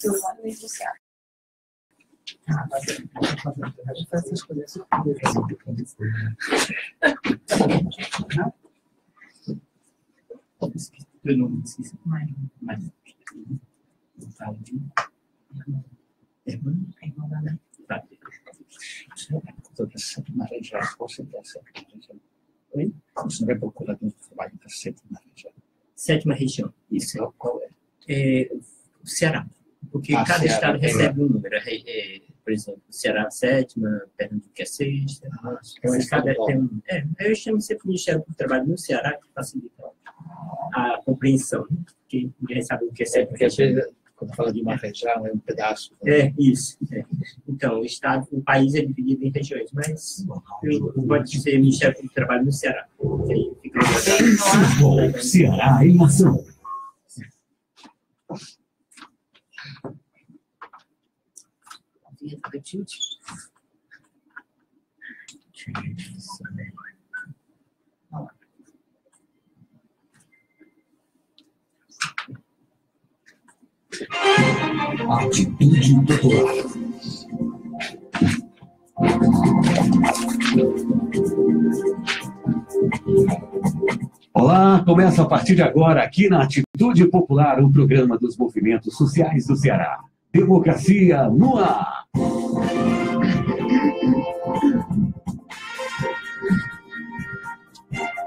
Eu moro no Ceará. Vou fazer essas coisas. Eu não esqueci mais. Oi? Você vai procurar dentro do trabalho da sétima região. Sétima região. Isso. Qual é? O Ceará. Porque cada Ceará, estado recebe um número. Por exemplo, o Ceará é a sétima, Pernambuco é a sexta. Então, cada tem um. Eu chamo sempre o Ministério do Trabalho no Ceará, que facilita a compreensão. Porque ninguém sabe o que é sétima. Porque às vezes, quando fala de uma região, é um pedaço. Isso. Então, o país é dividido em regiões, mas eu gosto de ser Ministério do Trabalho no Ceará. Ceará em ação. Atitude Popular. Olá, começa a partir de agora aqui na Atitude Popular, o programa dos movimentos sociais do Ceará. Democracia no ar.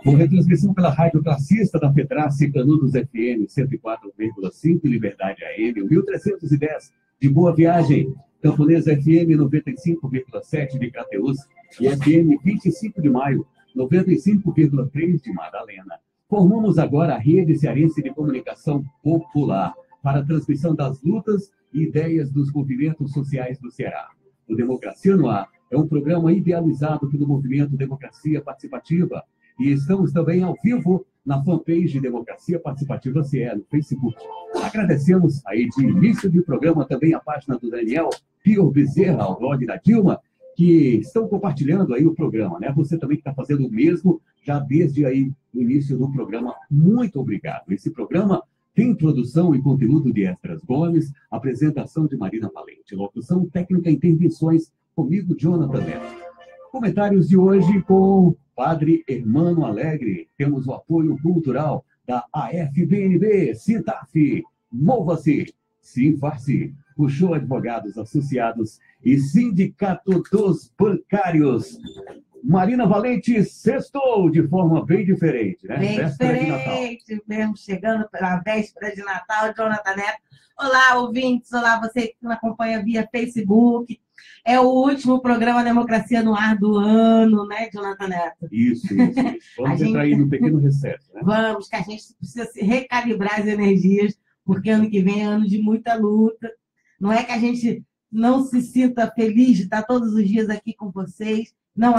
Com retransmissão pela Rádio Classista da Petrace, Canudos FM 104,5, Liberdade AM 1310 de Boa Viagem, Camponesa FM 95,7 de Crateús e FM 25 de Maio 95,3 de Madalena. Formamos agora a Rede Cearense de Comunicação Popular para a transmissão das lutas e ideias dos movimentos sociais do Ceará. O Democracia no Ar é um programa idealizado pelo Movimento Democracia Participativa e estamos também ao vivo na fanpage Democracia Participativa CE no Facebook. Agradecemos aí de início do programa também a página do Daniel Pio Bezerra, ao blog da Dilma, que estão compartilhando aí o programa, né? Você também que está fazendo o mesmo já desde aí o início do programa. Muito obrigado. Esse programa tem produção e conteúdo de Esdras Gomes, apresentação de Marina Valente, locução técnica e intervenções comigo, Jonathan Neto. Comentários de hoje com Padre Hermano Alegre. Temos o apoio cultural da AFBNB, Sintaf, Mova-se, Sinfarce, Puxou Advogados Associados e Sindicato dos Bancários. Marina Valente sextou de forma bem diferente, né? Bem Véspera diferente, de Natal. Mesmo chegando pela véspera de Natal, Jonathan Neto. Olá, ouvintes, olá, você que nos acompanha via Facebook. É o último programa Democracia no Ar do ano, né, Jonathan Neto? Isso. Vamos entrar aí no pequeno recesso, né? Vamos, que a gente precisa se recalibrar as energias, porque ano que vem é ano de muita luta. Não é que a gente não se sinta feliz de estar todos os dias aqui com vocês. Não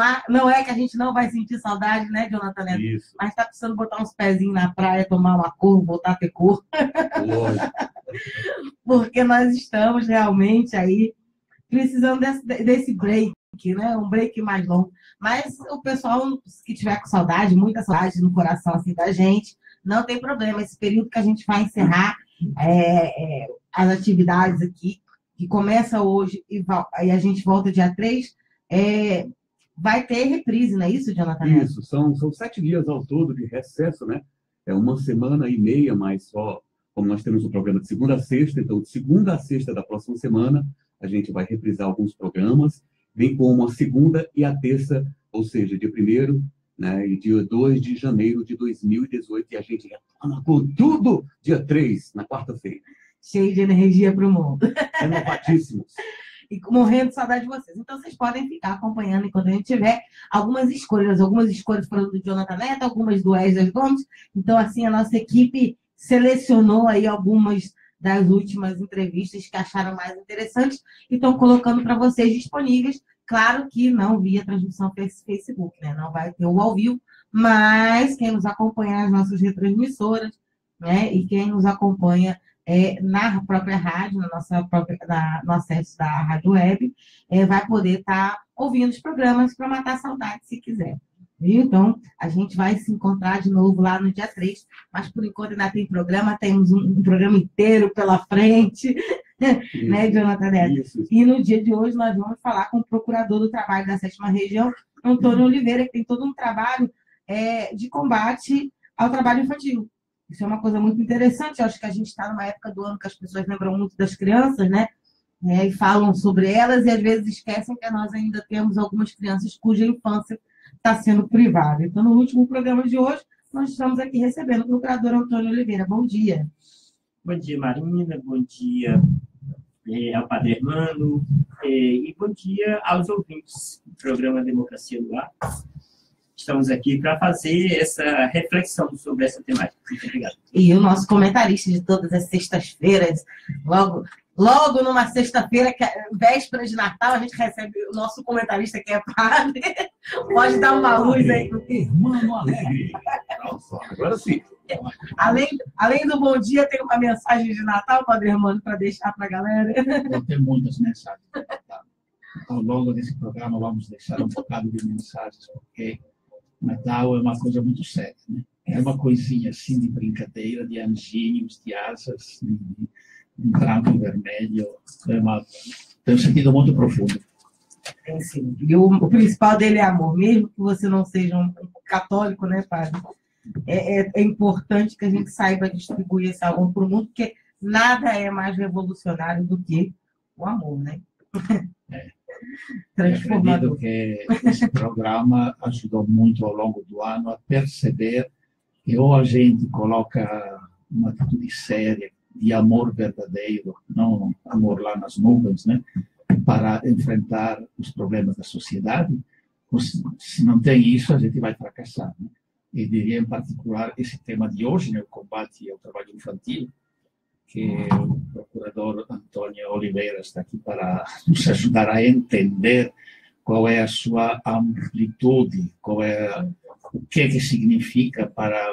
é que a gente não vai sentir saudade, né, Jonathan Neto? Isso. Mas está precisando botar uns pezinhos na praia, tomar uma cor, voltar a ter cor. Lógico. Porque nós estamos realmente aí precisando desse break, né? Um break mais longo. Mas o pessoal que tiver com saudade, muita saudade no coração assim da gente, não tem problema. Esse período que a gente vai encerrar as atividades aqui, que começa hoje e a gente volta dia 3, vai ter reprise, não é isso, Jonathan? Isso, são 7 dias ao todo de recesso, né? É uma semana e meia, mas só, como nós temos o programa de segunda a sexta, então de segunda a sexta da próxima semana, a gente vai reprisar alguns programas, bem como a segunda e a terça, ou seja, dia 1º, né, e dia 2 de janeiro de 2018, e a gente retorna com tudo dia 3, na quarta-feira. Cheio de energia para o mundo. Renovatíssimos. E morrendo de saudade de vocês. Então, vocês podem ficar acompanhando enquanto a gente tiver algumas escolhas foram do Jonathan Neto, algumas do Esdras Gomes. Então, assim, a nossa equipe selecionou aí algumas das últimas entrevistas que acharam mais interessantes e estão colocando para vocês disponíveis. Claro que não via transmissão Facebook, né? Não vai ter o ao vivo, mas quem nos acompanha nas nossas retransmissoras, né? E quem nos acompanha na própria rádio, no acesso da rádio web, vai poder estar ouvindo os programas para matar a saudade, se quiser. Viu? Então, a gente vai se encontrar de novo lá no dia 3, mas por enquanto ainda tem programa, temos um programa inteiro pela frente, né, Jonathan Neto? Isso. E no dia de hoje nós vamos falar com o procurador do trabalho da 7ª Região, Antônio Oliveira, que tem todo um trabalho de combate ao trabalho infantil. Isso é uma coisa muito interessante. Eu acho que a gente está numa época do ano que as pessoas lembram muito das crianças, né? E falam sobre elas e às vezes esquecem que nós ainda temos algumas crianças cuja infância está sendo privada. Então, no último programa de hoje, nós estamos aqui recebendo o procurador Antônio Oliveira. Bom dia. Bom dia, Marina. Bom dia ao Padre Hermano. E bom dia aos ouvintes do programa Democracia no Ar. Estamos aqui para fazer essa reflexão sobre essa temática. Muito obrigado. E o nosso comentarista de todas as sextas-feiras, logo numa sexta-feira, que é véspera de Natal, a gente recebe o nosso comentarista que é padre. Pode dar uma luz aí. Hermano Alegre. Agora sim. Além do bom dia, tem uma mensagem de Natal, Padre Hermano, para deixar para a galera? Vou ter muitas mensagens. Ao longo desse programa, vamos deixar um bocado de mensagens, porque Natal é uma coisa muito séria, né? É uma coisinha assim de brincadeira, de anjinhos, de asas, de branco e vermelho. Tem um sentido muito profundo. Tem sim. E o principal dele é amor. Mesmo que você não seja um católico, né, padre? É importante que a gente saiba distribuir esse amor para o mundo, porque nada é mais revolucionário do que o amor, né? Transformador. Eu acredito que esse programa ajudou muito ao longo do ano a perceber que ou a gente coloca uma atitude séria de amor verdadeiro, não amor lá nas nuvens, né, para enfrentar os problemas da sociedade. Se não tem isso, a gente vai fracassar, né? E diria em particular esse tema de hoje, né, o combate ao trabalho infantil, que o procurador Antônio Oliveira está aqui para nos ajudar a entender qual é a sua amplitude, o que significa para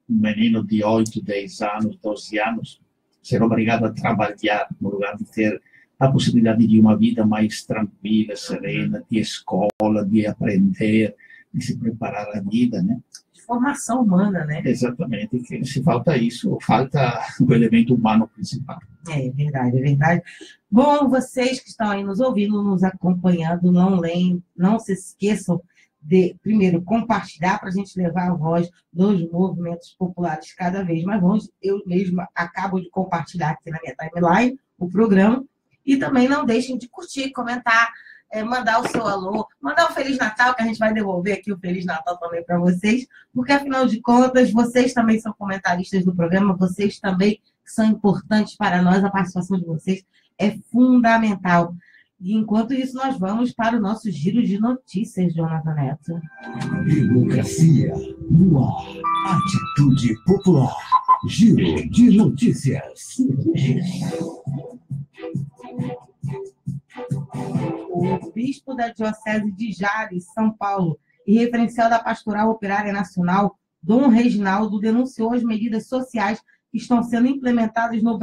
um menino de 8, 10 anos, 12 anos, ser obrigado a trabalhar no lugar de ter a possibilidade de uma vida mais tranquila, serena, de escola, de aprender, de se preparar à vida, né? Formação humana, né? Exatamente. Que se falta isso, falta o elemento humano principal. É verdade, é verdade. Bom, vocês que estão aí nos ouvindo, nos acompanhando, não se esqueçam de, primeiro, compartilhar para a gente levar a voz dos movimentos populares cada vez mais longe. Eu mesma acabo de compartilhar aqui na minha timeline o programa. E também não deixem de curtir, comentar, mandar o seu alô, mandar o Feliz Natal, que a gente vai devolver aqui o Feliz Natal também para vocês, porque, afinal de contas, vocês também são comentaristas do programa, vocês também são importantes para nós, a participação de vocês é fundamental. E, enquanto isso, nós vamos para o nosso giro de notícias, Jonathan Neto. Democracia no ar. Atitude popular. Giro de notícias. O bispo da Diocese de Jales, São Paulo, e referencial da Pastoral Operária Nacional, Dom Reginaldo, denunciou as medidas sociais que estão sendo implementadas no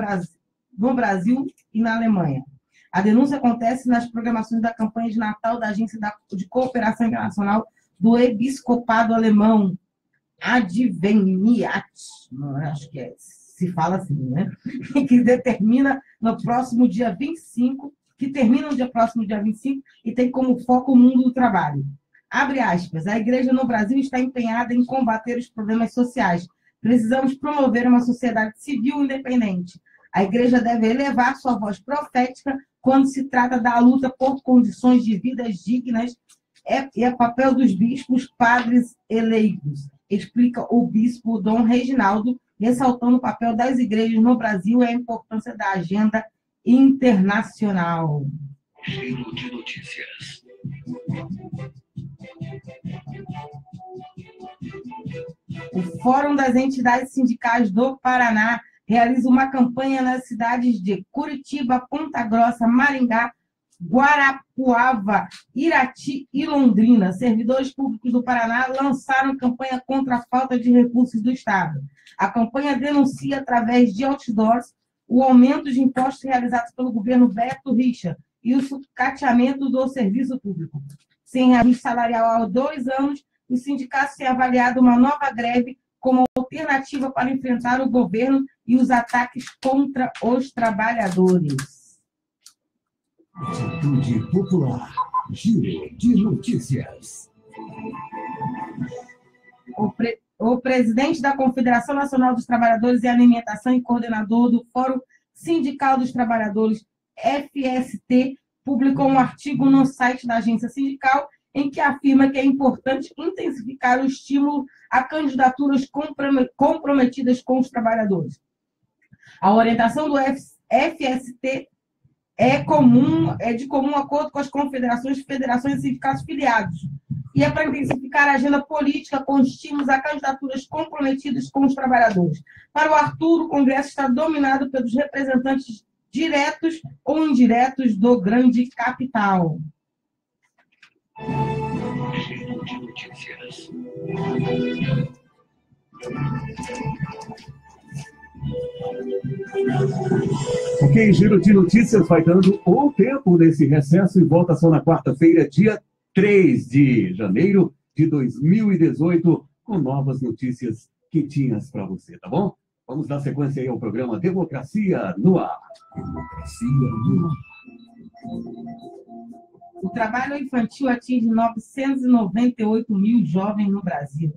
Brasil e na Alemanha. A denúncia acontece nas programações da campanha de Natal da Agência de Cooperação Internacional do Episcopado Alemão, Adveniat, acho que se fala assim, né? Que determina no próximo dia 25, que termina no próximo dia 25 e tem como foco o mundo do trabalho. Abre aspas, a igreja no Brasil está empenhada em combater os problemas sociais. Precisamos promover uma sociedade civil independente. A igreja deve elevar sua voz profética quando se trata da luta por condições de vidas dignas e é papel dos bispos padres eleitos, explica o bispo Dom Reginaldo, ressaltando o papel das igrejas no Brasil e a importância da agenda internacional. Giro de notícias. O Fórum das Entidades Sindicais do Paraná realiza uma campanha nas cidades de Curitiba, Ponta Grossa, Maringá, Guarapuava, Irati e Londrina. Servidores públicos do Paraná lançaram campanha contra a falta de recursos do Estado. A campanha denuncia, através de outdoors, o aumento de impostos realizados pelo governo Beto Richa e o sucateamento do serviço público. Sem reajuste salarial há 2 anos, os sindicatos têm avaliado uma nova greve como alternativa para enfrentar o governo e os ataques contra os trabalhadores. Atitude Popular, giro de notícias. O presidente da Confederação Nacional dos Trabalhadores em Alimentação e coordenador do Fórum Sindical dos Trabalhadores, FST, publicou um artigo no site da agência sindical em que afirma que é importante intensificar o estímulo a candidaturas comprometidas com os trabalhadores. A orientação do FST é de comum acordo com as confederações, federações e sindicatos filiados, e é para intensificar a agenda política com estímulos a candidaturas comprometidas com os trabalhadores. Para o Arthur, o Congresso está dominado pelos representantes diretos ou indiretos do grande capital. Giro de notícias. Ok, Giro de Notícias vai dando um tempo nesse recesso e volta só na quarta-feira, dia 3 de janeiro de 2018, com novas notícias quentinhas para você, tá bom? Vamos dar sequência aí ao programa Democracia no Ar. Democracia no Ar. O trabalho infantil atinge 998 mil jovens no Brasil.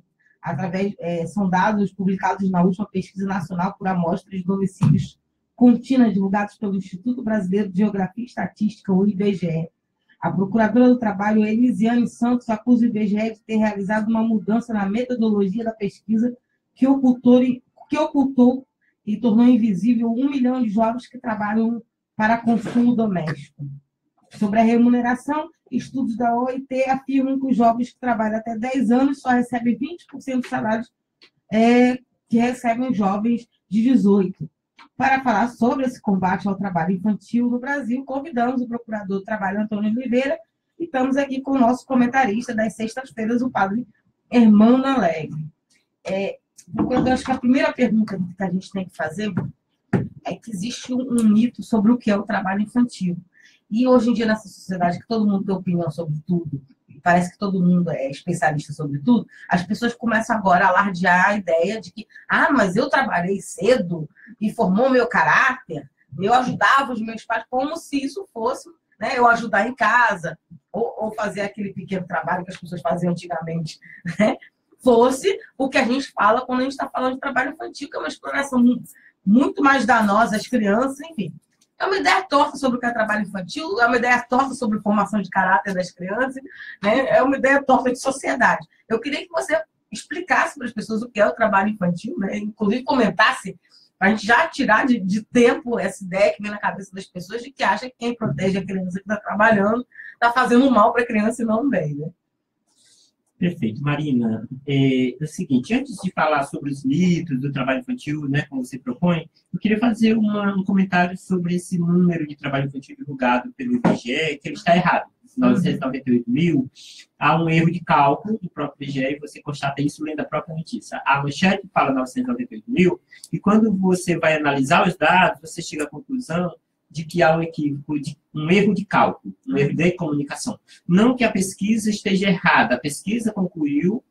São dados publicados na última pesquisa nacional por amostras de domicílios contínua divulgados pelo Instituto Brasileiro de Geografia e Estatística, o IBGE. A procuradora do Trabalho, Elisiane Santos, acusa o IBGE de ter realizado uma mudança na metodologia da pesquisa que ocultou e tornou invisível 1 milhão de jovens que trabalham para consumo doméstico. Sobre a remuneração, estudos da OIT afirmam que os jovens que trabalham até 10 anos só recebem 20% dos salários que recebem os jovens de 18. Para falar sobre esse combate ao trabalho infantil no Brasil, convidamos o procurador do Trabalho, Antônio Oliveira, e estamos aqui com o nosso comentarista das sextas-feiras, o padre Hermano Alegre. Procurador, acho que a primeira pergunta que a gente tem que fazer é que existe um mito sobre o que é o trabalho infantil. E hoje em dia, nessa sociedade que todo mundo tem opinião sobre tudo, parece que todo mundo é especialista sobre tudo, as pessoas começam agora a alardear a ideia de que, mas eu trabalhei cedo e formou meu caráter, eu ajudava os meus pais, como se isso fosse, né, eu ajudar em casa, ou fazer aquele pequeno trabalho que as pessoas faziam antigamente, né, fosse o que a gente fala quando a gente está falando de trabalho infantil, que é uma exploração muito mais danosa às crianças, enfim. É uma ideia torta sobre o que é trabalho infantil, é uma ideia torta sobre formação de caráter das crianças, né? É uma ideia torta de sociedade. Eu queria que você explicasse para as pessoas o que é o trabalho infantil, né? Inclusive comentasse, para a gente já tirar de tempo essa ideia que vem na cabeça das pessoas de que acha que quem protege a criança que está trabalhando está fazendo mal para a criança e não bem, né? Perfeito. Marina, é o seguinte, antes de falar sobre os mitos do trabalho infantil, né, como você propõe, eu queria fazer um comentário sobre esse número de trabalho infantil divulgado pelo IBGE, que ele está errado. 998 mil, há um erro de cálculo do próprio IBGE, e você constata isso lendo a própria notícia. A manchete fala 998 mil, e quando você vai analisar os dados, você chega à conclusão de que há um equívoco, um erro de cálculo, um erro de comunicação. Não que a pesquisa esteja errada, a pesquisa concluiu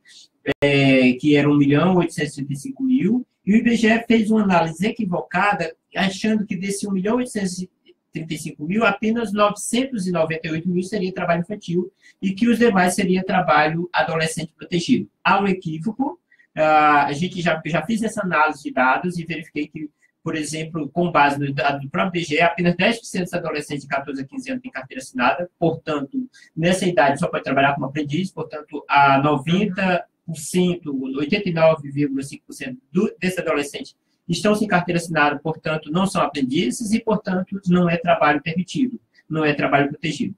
que era 1.835.000, e o IBGE fez uma análise equivocada, achando que desse 1.835.000, apenas 998.000 seria trabalho infantil, e que os demais seria trabalho adolescente protegido. Há um equívoco, a gente já fez essa análise de dados e verifiquei que, por exemplo, com base no dado do próprio IBGE, apenas 10% dos adolescentes de 14 a 15 anos têm carteira assinada, portanto, nessa idade só pode trabalhar como aprendiz, portanto, a 89,5% desses adolescentes estão sem carteira assinada, portanto, não são aprendizes e, portanto, não é trabalho permitido, não é trabalho protegido.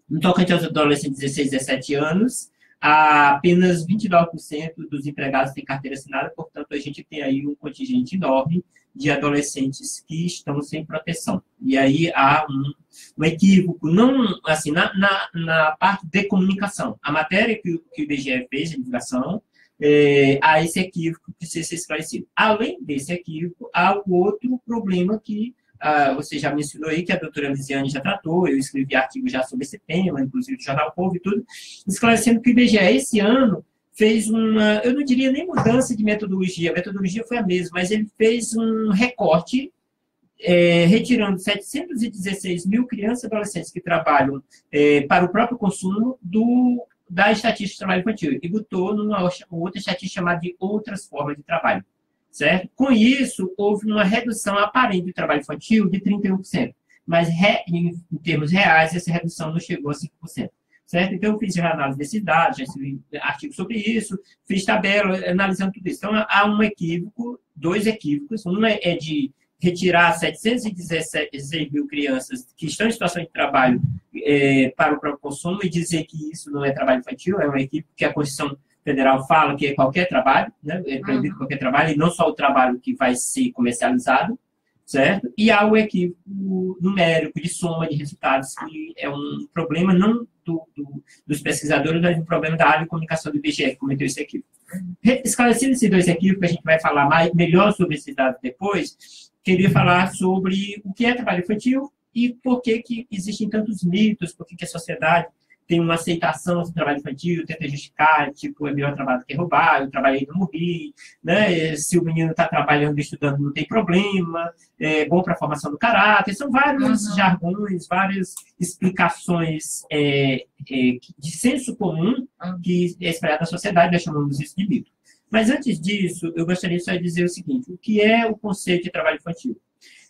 No tocante aos adolescentes de 16 a 17 anos, apenas 29% dos empregados têm carteira assinada, portanto, a gente tem aí um contingente enorme de adolescentes que estão sem proteção. E aí há um equívoco, não, assim, na parte de comunicação. A matéria que o IBGE fez, a divulgação, há esse equívoco que precisa ser esclarecido. Além desse equívoco, há o outro problema que você já mencionou aí, que a doutora Elisiane já tratou, eu escrevi artigo já sobre esse tema, inclusive do Jornal Povo e tudo, esclarecendo que o IBGE, esse ano, fez uma, eu não diria nem mudança de metodologia, a metodologia foi a mesma, mas ele fez um recorte, retirando 716 mil crianças e adolescentes que trabalham para o próprio consumo da estatística de trabalho infantil e botou numa outra estatística chamada de outras formas de trabalho, certo? Com isso, houve uma redução aparente do trabalho infantil de 31%, mas em termos reais, essa redução não chegou a 5%. Certo? Então, eu fiz a análise desses dados, já escrevi artigo sobre isso, fiz tabela analisando tudo isso. Então, há um equívoco, dois equívocos. Um é de retirar 716 mil crianças que estão em situação de trabalho para o próprio consumo e dizer que isso não é trabalho infantil, é um equívoco que a Constituição Federal fala que é qualquer trabalho, né? É proibido qualquer trabalho, e não só o trabalho que vai ser comercializado, certo? E há o equívoco numérico de soma de resultados, que é um problema não dos pesquisadores, mas um problema da área de comunicação do IBGE, que cometeu esse equívoco. Esclarecido esses dois equívocos, a gente vai falar melhor sobre esses dados depois, queria falar sobre o que é trabalho infantil e por que existem tantos mitos, por que a sociedade tem uma aceitação do trabalho infantil, tenta justificar, tipo, é melhor trabalho do que roubar, eu trabalhei e não morri, né? Se o menino está trabalhando e estudando, não tem problema, é bom para a formação do caráter. São vários jargões, várias explicações de senso comum que é espalhado na sociedade, nós chamamos isso de mito. Mas antes disso, eu gostaria só de dizer o seguinte, o que é o conceito de trabalho infantil?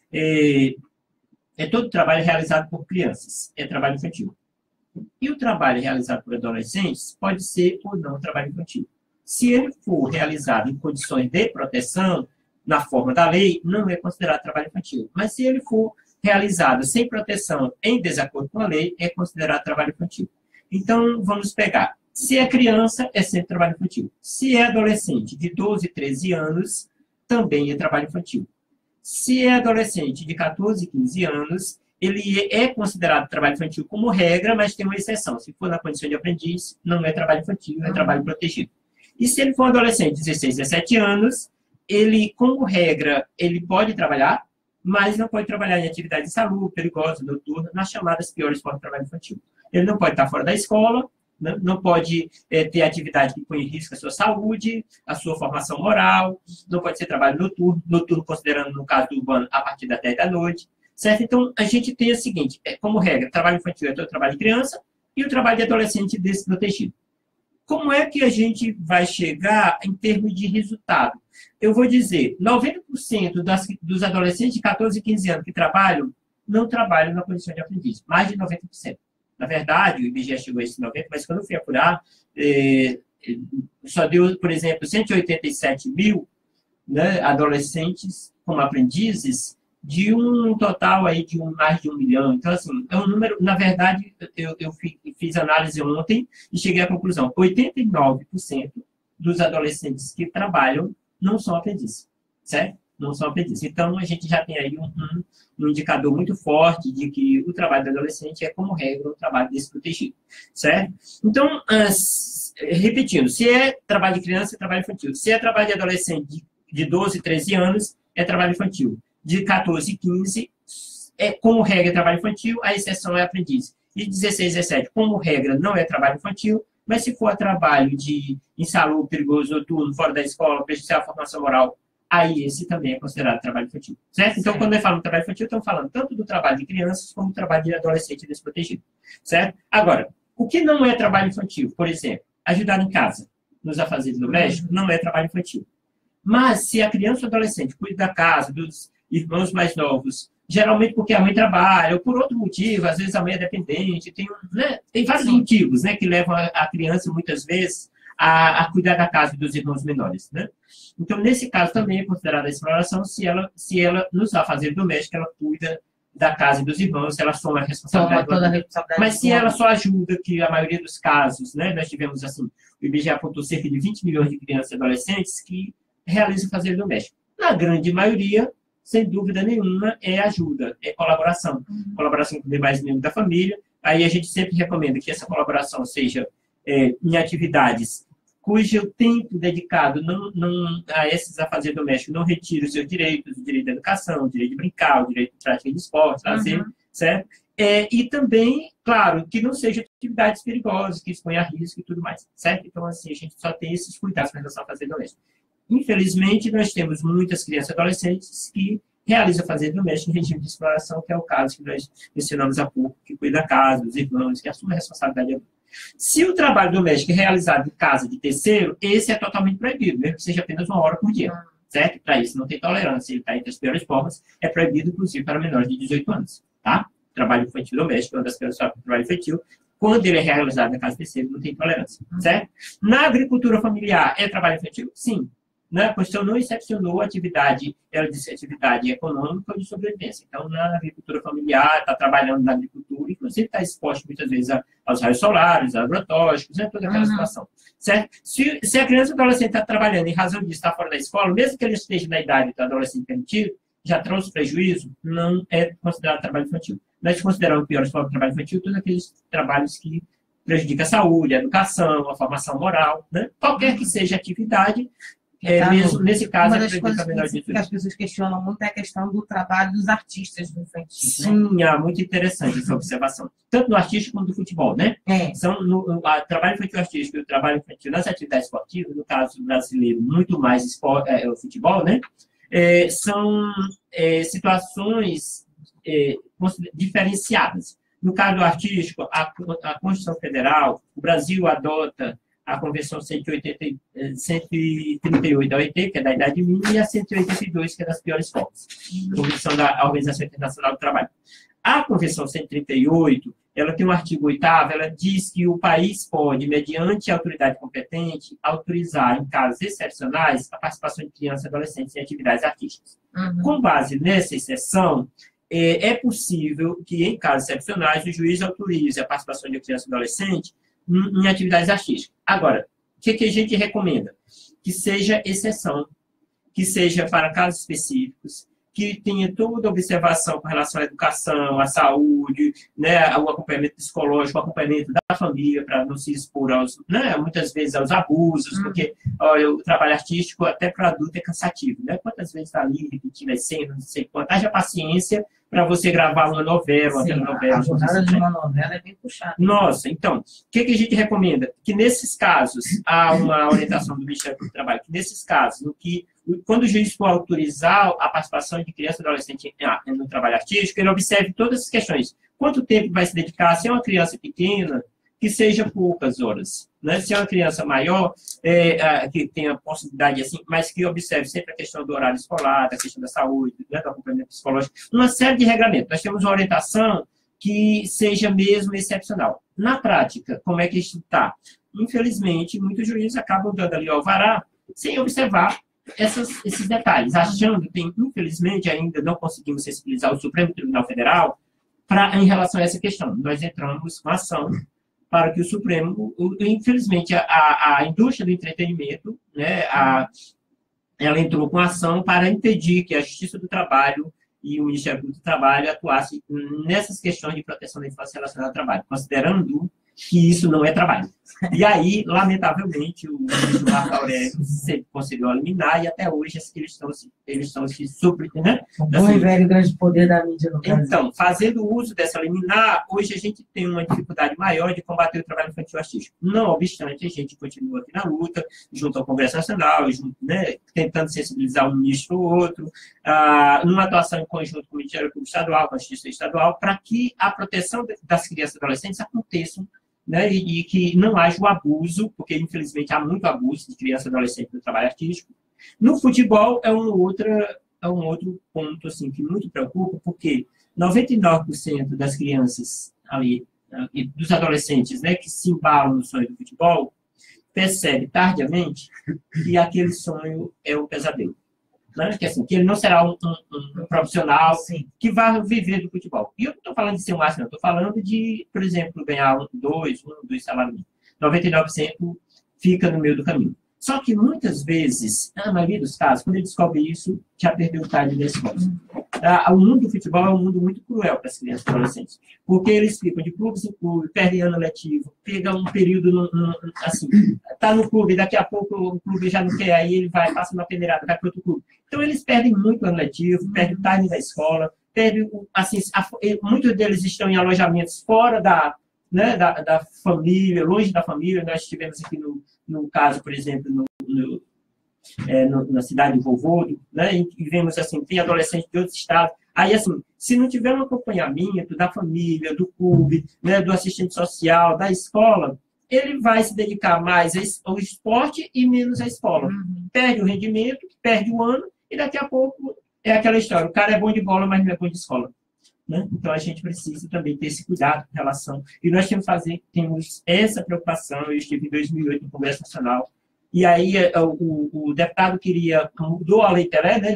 É todo trabalho realizado por crianças, é trabalho infantil. E o trabalho realizado por adolescentes pode ser ou não trabalho infantil. Se ele for realizado em condições de proteção, na forma da lei, não é considerado trabalho infantil. Mas se ele for realizado sem proteção, em desacordo com a lei, é considerado trabalho infantil. Então, vamos pegar. Se é criança, é sempre trabalho infantil. Se é adolescente de 12, 13 anos, também é trabalho infantil. Se é adolescente de 14, 15 anos, ele é considerado trabalho infantil como regra, mas tem uma exceção. Se for na condição de aprendiz, não é trabalho infantil, é trabalho protegido. E se ele for um adolescente de 16, 17 anos, ele, como regra, ele pode trabalhar, mas não pode trabalhar em atividade de saúde, perigosa, noturna, nas chamadas piores formas de trabalho infantil. Ele não pode estar fora da escola, não pode ter atividade que põe em risco a sua saúde, a sua formação moral, não pode ser trabalho noturno considerando, no caso do urbano, a partir das 10 da noite. Certo? Então, a gente tem o seguinte, como regra, trabalho infantil é todo trabalho de criança e o trabalho de adolescente desprotegido. Como é que a gente vai chegar em termos de resultado? Eu vou dizer, 90% dos adolescentes de 14 e 15 anos que trabalham, não trabalham na condição de aprendiz. Mais de 90%. Na verdade, o IBGE chegou a esse 90%, mas quando eu fui apurar, só deu, por exemplo, 187 mil, né, adolescentes como aprendizes, de um total aí de mais de 1 milhão. Então, assim, é um número, na verdade, eu fiz análise ontem e cheguei à conclusão, 89% dos adolescentes que trabalham não são aprendizes, certo? Não são aprendizes. Então, a gente já tem aí um indicador muito forte de que o trabalho do adolescente é, como regra, um trabalho desprotegido, certo? Então, repetindo, se é trabalho de criança, é trabalho infantil. Se é trabalho de adolescente de 12, 13 anos, é trabalho infantil. De 14 e 15, como regra, é trabalho infantil, a exceção é aprendiz. E de 16 e 17, como regra, não é trabalho infantil, mas se for trabalho de insalubre, perigoso, noturno, fora da escola, prejudicial à formação moral, aí esse também é considerado trabalho infantil. Certo? Então, quando eu falo trabalho infantil, estamos falando tanto do trabalho de crianças como do trabalho de adolescente desprotegido. Certo? Agora, o que não é trabalho infantil? Por exemplo, ajudar em casa, nos afazeres domésticos, não é trabalho infantil. Mas, se a criança ou adolescente cuida da casa, dos irmãos mais novos, geralmente porque a mãe trabalha, ou por outro motivo, às vezes a mãe é dependente, tem vários motivos, né, que levam a criança, muitas vezes, a cuidar da casa dos irmãos menores. Né? Então, nesse caso, também é considerada a exploração se ela nos afazeres domésticos, ela cuida da casa e dos irmãos, ela soma a responsabilidade. Toda a responsabilidade. Mas se ela só ajuda, que a maioria dos casos, né, nós tivemos assim, o IBGE apontou cerca de 20 milhões de crianças e adolescentes que realizam o fazer doméstico. Na grande maioria, sem dúvida nenhuma, é ajuda, é colaboração. Colaboração com os demais membros da família. Aí a gente sempre recomenda que essa colaboração seja em atividades cujo tempo dedicado a esses afazeres domésticos não retira os seus direitos, o direito da educação, o direito de brincar, o direito de prática de esporte, lazer, certo? E também, claro, que não seja atividades perigosas, que expõem a risco e tudo mais, certo? Então, assim, a gente só tem esses cuidados com relação à fazenda doméstica. Infelizmente, nós temos muitas crianças e adolescentes que realizam a fazenda doméstica em regime de exploração, que é o caso que nós mencionamos há pouco, que cuida da casa, dos irmãos, que assume a responsabilidade adulta. Se o trabalho doméstico é realizado em casa de terceiro, esse é totalmente proibido, mesmo que seja apenas 1 hora por dia, certo? Para isso não tem tolerância, ele está entre as piores formas, é proibido, inclusive, para menores de 18 anos, tá? Trabalho infantil doméstico, uma das piores formas de trabalho infantil, quando ele é realizado na casa de terceiro, não tem tolerância, certo? Na agricultura familiar, é trabalho infantil? Sim. A Constituição não excepcionou a atividade, ela disse atividade econômica ou de sobrevivência. Então, na agricultura familiar, está trabalhando na agricultura, inclusive está exposto muitas vezes aos raios solares, agrotóxicos, toda aquela situação. Certo? Se a criança ou adolescente está trabalhando em razão disso, está fora da escola, mesmo que ele esteja na idade do adolescente permitido, já trouxe prejuízo, não é considerado trabalho infantil. Nós consideramos piores formas de trabalho infantil todos aqueles trabalhos que prejudicam a saúde, a educação, a formação moral, né? Qualquer que seja a atividade. Mesmo nesse caso, uma das coisas que as pessoas questionam muito é a questão do trabalho dos artistas do infantil. Sim, né? Muito interessante essa observação. Tanto no artístico quanto no futebol, né? São o trabalho infantil artístico e o trabalho infantil nas atividades esportivas, no caso brasileiro, muito mais o futebol, né? São situações diferenciadas. No caso do artístico, a Constituição Federal, o Brasil adota a Convenção 138 da OIT, que é da idade mínima, e a 182, que é das piores formas. Convenção da Organização Internacional do Trabalho. A Convenção 138, ela tem um artigo 8º, ela diz que o país pode, mediante a autoridade competente, autorizar, em casos excepcionais, a participação de crianças e adolescentes em atividades artísticas. Com base nessa exceção, é possível que, em casos excepcionais, o juiz autorize a participação de criança e adolescente em atividades artísticas. Agora, o que a gente recomenda? Que seja exceção, que seja para casos específicos, que tenha toda a observação com relação à educação, à saúde, né, o acompanhamento psicológico, o acompanhamento da família, para não se expor muitas vezes aos abusos, porque olha, o trabalho artístico, até para adulto, é cansativo. Né? Quantas vezes está ali repetindo as cenas, não sei quanto. Haja paciência para você gravar uma novela, uma telenovela. A jornada de uma novela é bem puxada. Nossa, então, o que a gente recomenda? Que nesses casos, há uma orientação do Ministério do Trabalho, que nesses casos, quando o juiz for autorizar a participação de criança e adolescente no trabalho artístico, ele observe todas essas questões. Quanto tempo vai se dedicar? Se é uma criança pequena, que seja poucas horas. Né? Se é uma criança maior, que tenha possibilidade assim, mas que observe sempre a questão do horário escolar, a questão da saúde, né, do acompanhamento psicológico, uma série de regramentos. Nós temos uma orientação que seja mesmo excepcional. Na prática, como é que isso está? Infelizmente, muitos juízes acabam dando ali o alvará sem observar esses detalhes, achando que, infelizmente, ainda não conseguimos sensibilizar o Supremo Tribunal Federal em relação a essa questão. Nós entramos com ação para que o Supremo, infelizmente, a indústria do entretenimento, né, ela entrou com ação para impedir que a Justiça do Trabalho e o Ministério do Trabalho atuassem nessas questões de proteção da infância relacionada ao trabalho, considerando que isso não é trabalho. E aí, lamentavelmente, o ministro Marco Aurélio conseguiu eliminar e até hoje eles estão se suprindo, né? O bom e velho grande poder da mídia no Brasil. Então, fazendo uso dessa liminar, hoje a gente tem uma dificuldade maior de combater o trabalho infantil artístico. Não obstante, a gente continua aqui na luta, junto ao Congresso Nacional, né, tentando sensibilizar um ministro ou outro, numa atuação em conjunto com o Ministério Público Estadual, com a Justiça Estadual, para que a proteção das crianças e adolescentes aconteça, né, e que não haja o abuso, porque infelizmente há muito abuso de criança e adolescente no trabalho artístico. No futebol é um outro ponto assim, que muito preocupa, porque 99% das crianças ali, e dos adolescentes, né, que se embalam no sonho do futebol, percebe tardiamente que aquele sonho é um pesadelo. Né? Que ele não será um profissional que vai viver do futebol. E eu não estou falando de ser um máximo, eu estou falando de, por exemplo, ganhar dois salários mínimos. 99% fica no meio do caminho. Só que muitas vezes, na maioria dos casos, quando ele descobre isso, já perdeu o time da escola. O mundo do futebol é um mundo muito cruel para as crianças e adolescentes, porque eles ficam de clube em clube, perdem ano letivo, pega um período, assim, está no clube, daqui a pouco o clube já não quer, aí ele vai, passa uma peneirada, vai para outro clube. Então, eles perdem muito ano letivo, perdem o time da escola, perdem, assim, muitos deles estão em alojamentos fora né, da família, longe da família. Nós tivemos aqui no caso, por exemplo, na cidade de Vovô, né, e vemos assim, tem adolescentes de outros estados. Aí, assim, se não tiver um acompanhamento da família, do clube, né, do assistente social, da escola, ele vai se dedicar mais ao esporte e menos à escola. Perde o rendimento, perde o ano, e daqui a pouco é aquela história, o cara é bom de bola, mas não é bom de escola. Né? Então, a gente precisa também ter esse cuidado em relação. E nós temos essa preocupação. Eu estive em 2008 no Congresso Nacional, e aí o deputado mudou a Lei Pelé, né?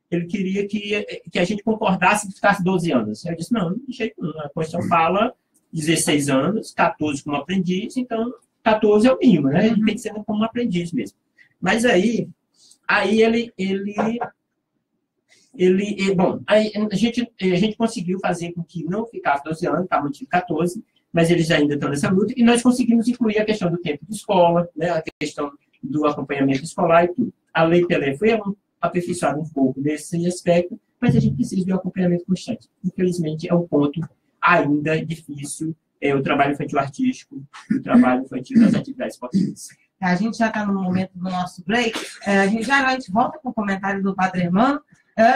Ele queria que a gente concordasse que ficasse 12 anos. Eu disse, não, de jeito nenhum. A Constituição fala 16 anos, 14 como aprendiz, então 14 é o mínimo, né? Ele tem que ser como aprendiz mesmo. Mas aí bom, aí a gente conseguiu fazer com que não ficasse 12 anos, está mantido 14, mas eles ainda estão nessa luta, e nós conseguimos incluir a questão do tempo de escola, né, a questão do acompanhamento escolar e tudo. A Lei Pelé foi aperfeiçoada um pouco nesse aspecto, mas a gente precisa de um acompanhamento constante. Infelizmente, é um ponto ainda difícil, o trabalho infantil artístico, o trabalho infantil das atividades esportivas. A gente já está no momento do nosso break, a gente volta com o comentário do Padre Hermano,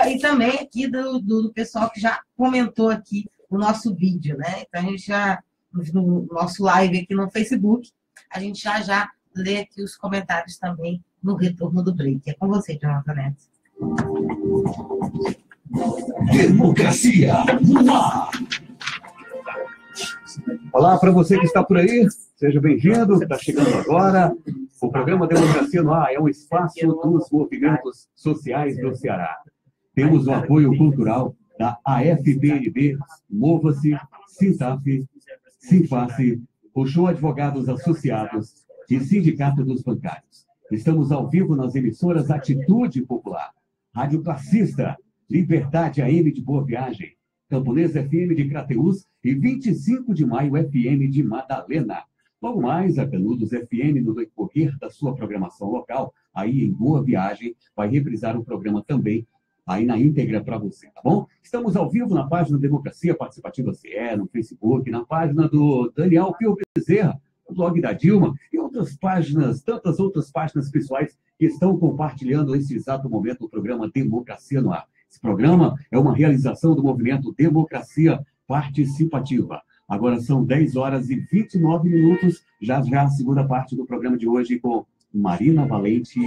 e também aqui do pessoal que já comentou aqui o nosso vídeo, né? Então, a gente já, no nosso live aqui no Facebook, a gente já lê aqui os comentários também no retorno do break. É com você, Jonathan Neto. Democracia no ar. Olá para você que está por aí, seja bem-vindo, está chegando agora. O programa Democracia no Ar é um espaço dos movimentos sociais do Ceará. Temos o apoio cultural da AFPNB, Mova-se, Sintaf, Sinface, Puxou Advogados Associados e Sindicato dos Bancários. Estamos ao vivo nas emissoras Atitude Popular, Rádio Classista, Liberdade AM de Boa Viagem, Camponês FM de Crateús e 25 de Maio FM de Madalena. Logo mais, a Canudos FM, no decorrer da sua programação local, aí em Boa Viagem, vai reprisar o programa também aí na íntegra para você, tá bom? Estamos ao vivo na página Democracia Participativa CE, no Facebook, na página do Daniel Pio Bezerra, o blog da Dilma, e outras páginas, tantas outras páginas pessoais que estão compartilhando nesse exato momento o programa Democracia no Ar. Esse programa é uma realização do movimento Democracia Participativa. Agora são 10 horas e 29 minutos, já a segunda parte do programa de hoje com Marina Valente,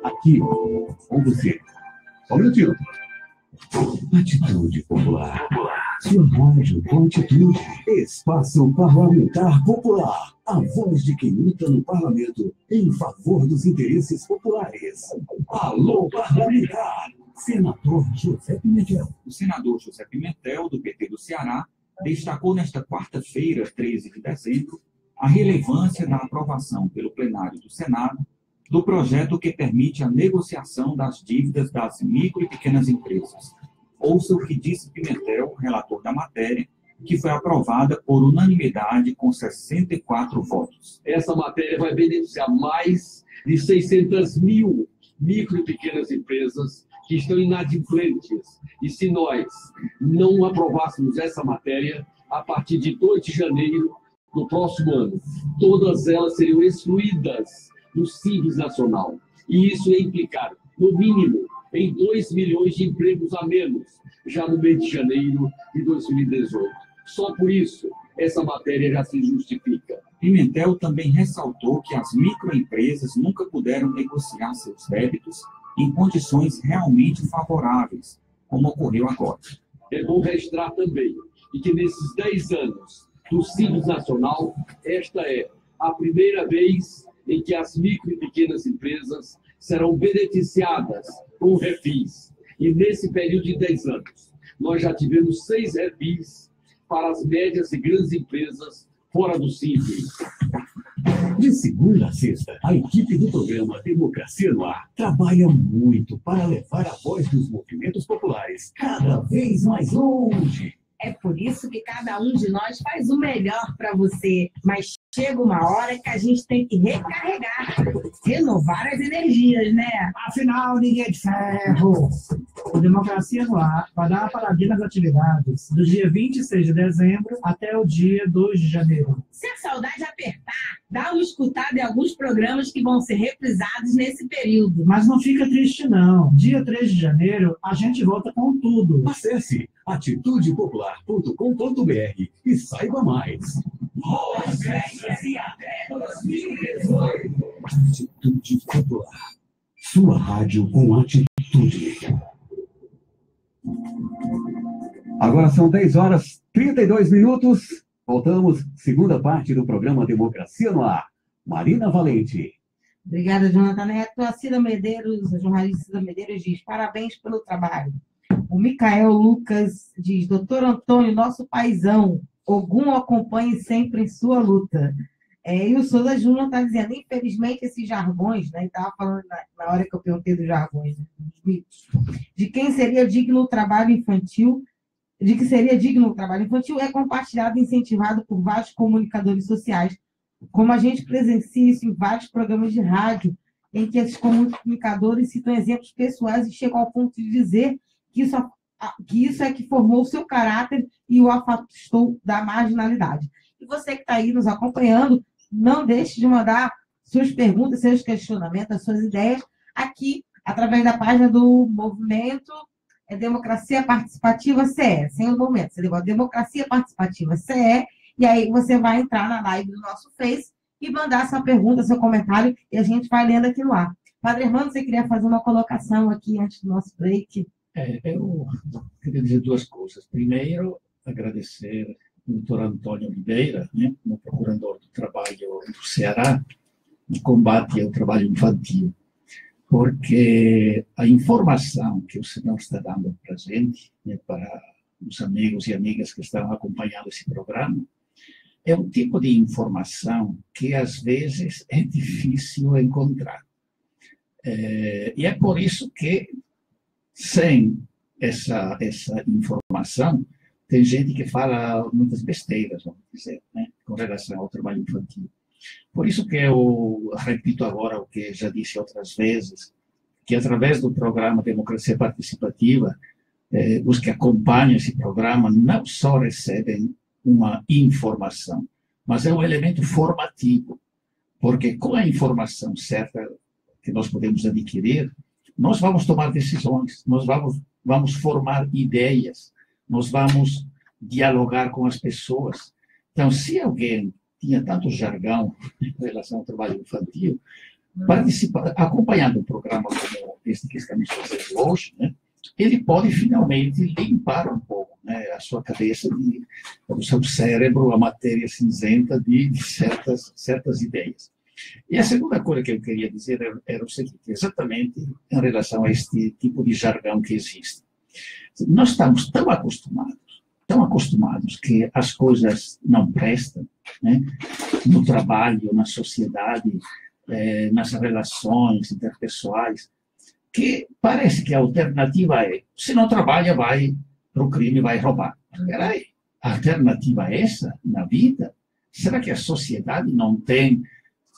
aqui com você. Só um minutinho. Atitude Popular. Sua rádio com atitude. Espaço Parlamentar Popular. A voz de quem luta no parlamento em favor dos interesses populares. Alô, parlamentar. Senador José Pimentel. O senador José Pimentel, do PT do Ceará, destacou nesta quarta-feira, 13 de dezembro, a relevância da aprovação pelo plenário do Senado do projeto que permite a negociação das dívidas das micro e pequenas empresas. Ouça o que disse Pimentel, relator da matéria, que foi aprovada por unanimidade com 64 votos. Essa matéria vai beneficiar mais de 600 mil micro e pequenas empresas que estão inadimplentes. E se nós não aprovássemos essa matéria, a partir de 2 de janeiro do próximo ano, todas elas seriam excluídas do Simples Nacional. E isso ia implicar, no mínimo, em 2 milhões de empregos a menos, já no mês de janeiro de 2018. Só por isso, essa matéria já se justifica. Pimentel também ressaltou que as microempresas nunca puderam negociar seus débitos em condições realmente favoráveis, como ocorreu agora. É bom registrar também que nesses 10 anos do Simples Nacional, esta é a primeira vez em que as micro e pequenas empresas serão beneficiadas com refis. E nesse período de 10 anos, nós já tivemos 6 refis para as médias e grandes empresas fora do Simples. De segunda a sexta, a equipe do programa Democracia no Ar trabalha muito para levar a voz dos movimentos populares cada vez mais longe. É por isso que cada um de nós faz o melhor para você. Mas chega uma hora que a gente tem que recarregar, renovar as energias, né? Afinal, ninguém é de ferro. O Democracia no Ar vai dar uma paradinha nas atividades do dia 26 de dezembro até o dia 2 de janeiro. Se a saudade apertar, dá uma escutada em alguns programas que vão ser reprisados nesse período. Mas não fica triste, não. Dia 3 de janeiro, a gente volta com tudo. Acesse atitudepopular.com.br e saiba mais. Boas festas e até 2018. Atitude Popular. Sua rádio com atitude. Agora são 10h32. Voltamos, segunda parte do programa Democracia no Ar. Marina Valente. Obrigada, Jonathan Neto. A Cida Medeiros, a jornalista Cida Medeiros, diz: parabéns pelo trabalho. O Micael Lucas diz: doutor Antônio, nosso paizão, Ogum acompanhe sempre em sua luta. E o Souza Júnior está dizendo: infelizmente, esses jargões, né? Ele estava falando na hora que eu perguntei dos jargões, né, dos mitos, de quem seria digno o trabalho infantil, de que seria digno o trabalho infantil, é compartilhado e incentivado por vários comunicadores sociais, como a gente presencia isso em vários programas de rádio, em que esses comunicadores citam exemplos pessoais e chegam ao ponto de dizer que isso é que formou o seu caráter e o afastou da marginalidade. E você que está aí nos acompanhando, não deixe de mandar suas perguntas, seus questionamentos, as suas ideias, aqui, através da página do Movimento Democracia Participativa CE, sem o movimento. Você leva Democracia Participativa CE, e aí você vai entrar na live do nosso Face e mandar sua pergunta, seu comentário, e a gente vai lendo aqui no ar. Padre Hermano, você queria fazer uma colocação aqui antes do nosso break? Eu queria dizer duas coisas. Primeiro, agradecer ao doutor Antônio Oliveira, né, como procurador do trabalho do Ceará, no combate ao trabalho infantil, porque a informação que o senhor está dando para a gente, né, para os amigos e amigas que estão acompanhando esse programa, é um tipo de informação que às vezes é difícil encontrar. E é por isso que, sem essa informação, tem gente que fala muitas besteiras, vamos dizer, né, com relação ao trabalho infantil. Por isso que eu repito agora o que já disse outras vezes, que através do programa Democracia Participativa, os que acompanham esse programa não só recebem uma informação, mas é um elemento formativo, porque com a informação certa que nós podemos adquirir, nós vamos tomar decisões, nós vamos formar ideias, nós vamos dialogar com as pessoas. Então, se alguém tinha tanto jargão em relação ao trabalho infantil, acompanhando um programa como este que estamos fazendo hoje, né, ele pode finalmente limpar um pouco, né, a sua cabeça, o seu cérebro, a matéria cinzenta de certas ideias. E a segunda coisa que eu queria dizer era o seguinte, exatamente em relação a este tipo de jargão que existe. Nós estamos tão acostumados que as coisas não prestam, né, no trabalho, na sociedade, nas relações interpessoais, que parece que a alternativa é, se não trabalha, vai para o crime, vai roubar. Peraí, a alternativa é essa na vida? Será que a sociedade não tem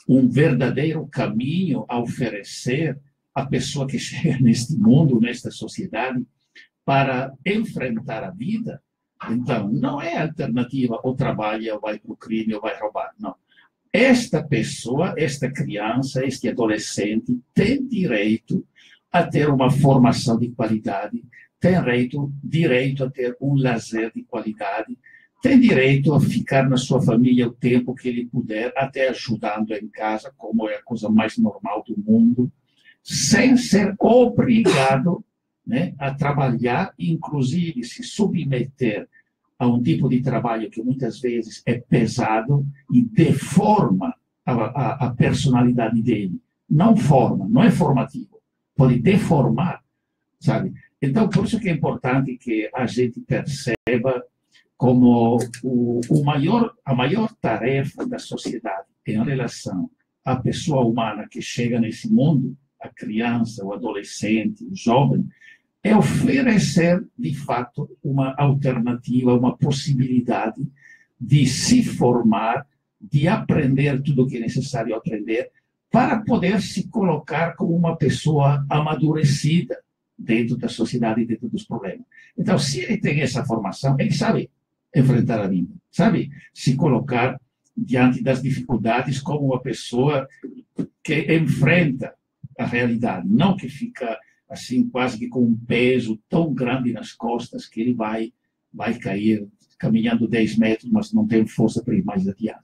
um verdadeiro caminho a oferecer à pessoa que chega neste mundo, nesta sociedade, para enfrentar a vida? Então, não é alternativa, ou trabalha, ou vai para o crime, ou vai roubar, não. Esta pessoa, esta criança, este adolescente tem direito a ter uma formação de qualidade, tem direito a ter um lazer de qualidade, tem direito a ficar na sua família o tempo que ele puder, até ajudando em casa, como é a coisa mais normal do mundo, sem ser obrigado, né, a trabalhar, inclusive se submeter a um tipo de trabalho que muitas vezes é pesado e deforma a personalidade dele. Não forma, não é formativo, pode deformar, sabe? Então, por isso que é importante que a gente perceba como a maior tarefa da sociedade em relação à pessoa humana que chega nesse mundo, a criança, o adolescente, o jovem, é oferecer, de fato, uma alternativa, uma possibilidade de se formar, de aprender tudo o que é necessário aprender, para poder se colocar como uma pessoa amadurecida dentro da sociedade e dentro dos problemas. Então, se ele tem essa formação, ele sabe enfrentar a vida, sabe se colocar diante das dificuldades como uma pessoa que enfrenta a realidade, não que fica assim quase que com um peso tão grande nas costas que ele vai cair caminhando 10 metros, mas não tem força para ir mais adiante.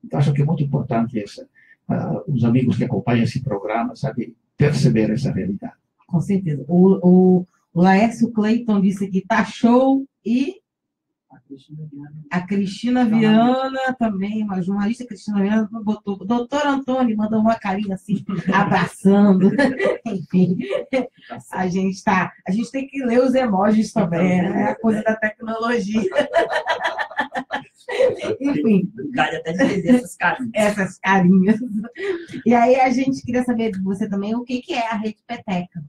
Então, acho que é muito importante os amigos que acompanham esse programa, sabe, perceber essa realidade. Com certeza. O Laércio Cleiton disse que tá show e a Cristina Viana também, uma jornalista Cristina Viana botou, doutor Antônio mandou uma carinha assim, abraçando. Enfim, a gente tem que ler os emojis também, né? A coisa da tecnologia. Enfim. Dá até de entender essas carinhas. Essas carinhas. E aí a gente queria saber de você também o que é a Rede Peteca.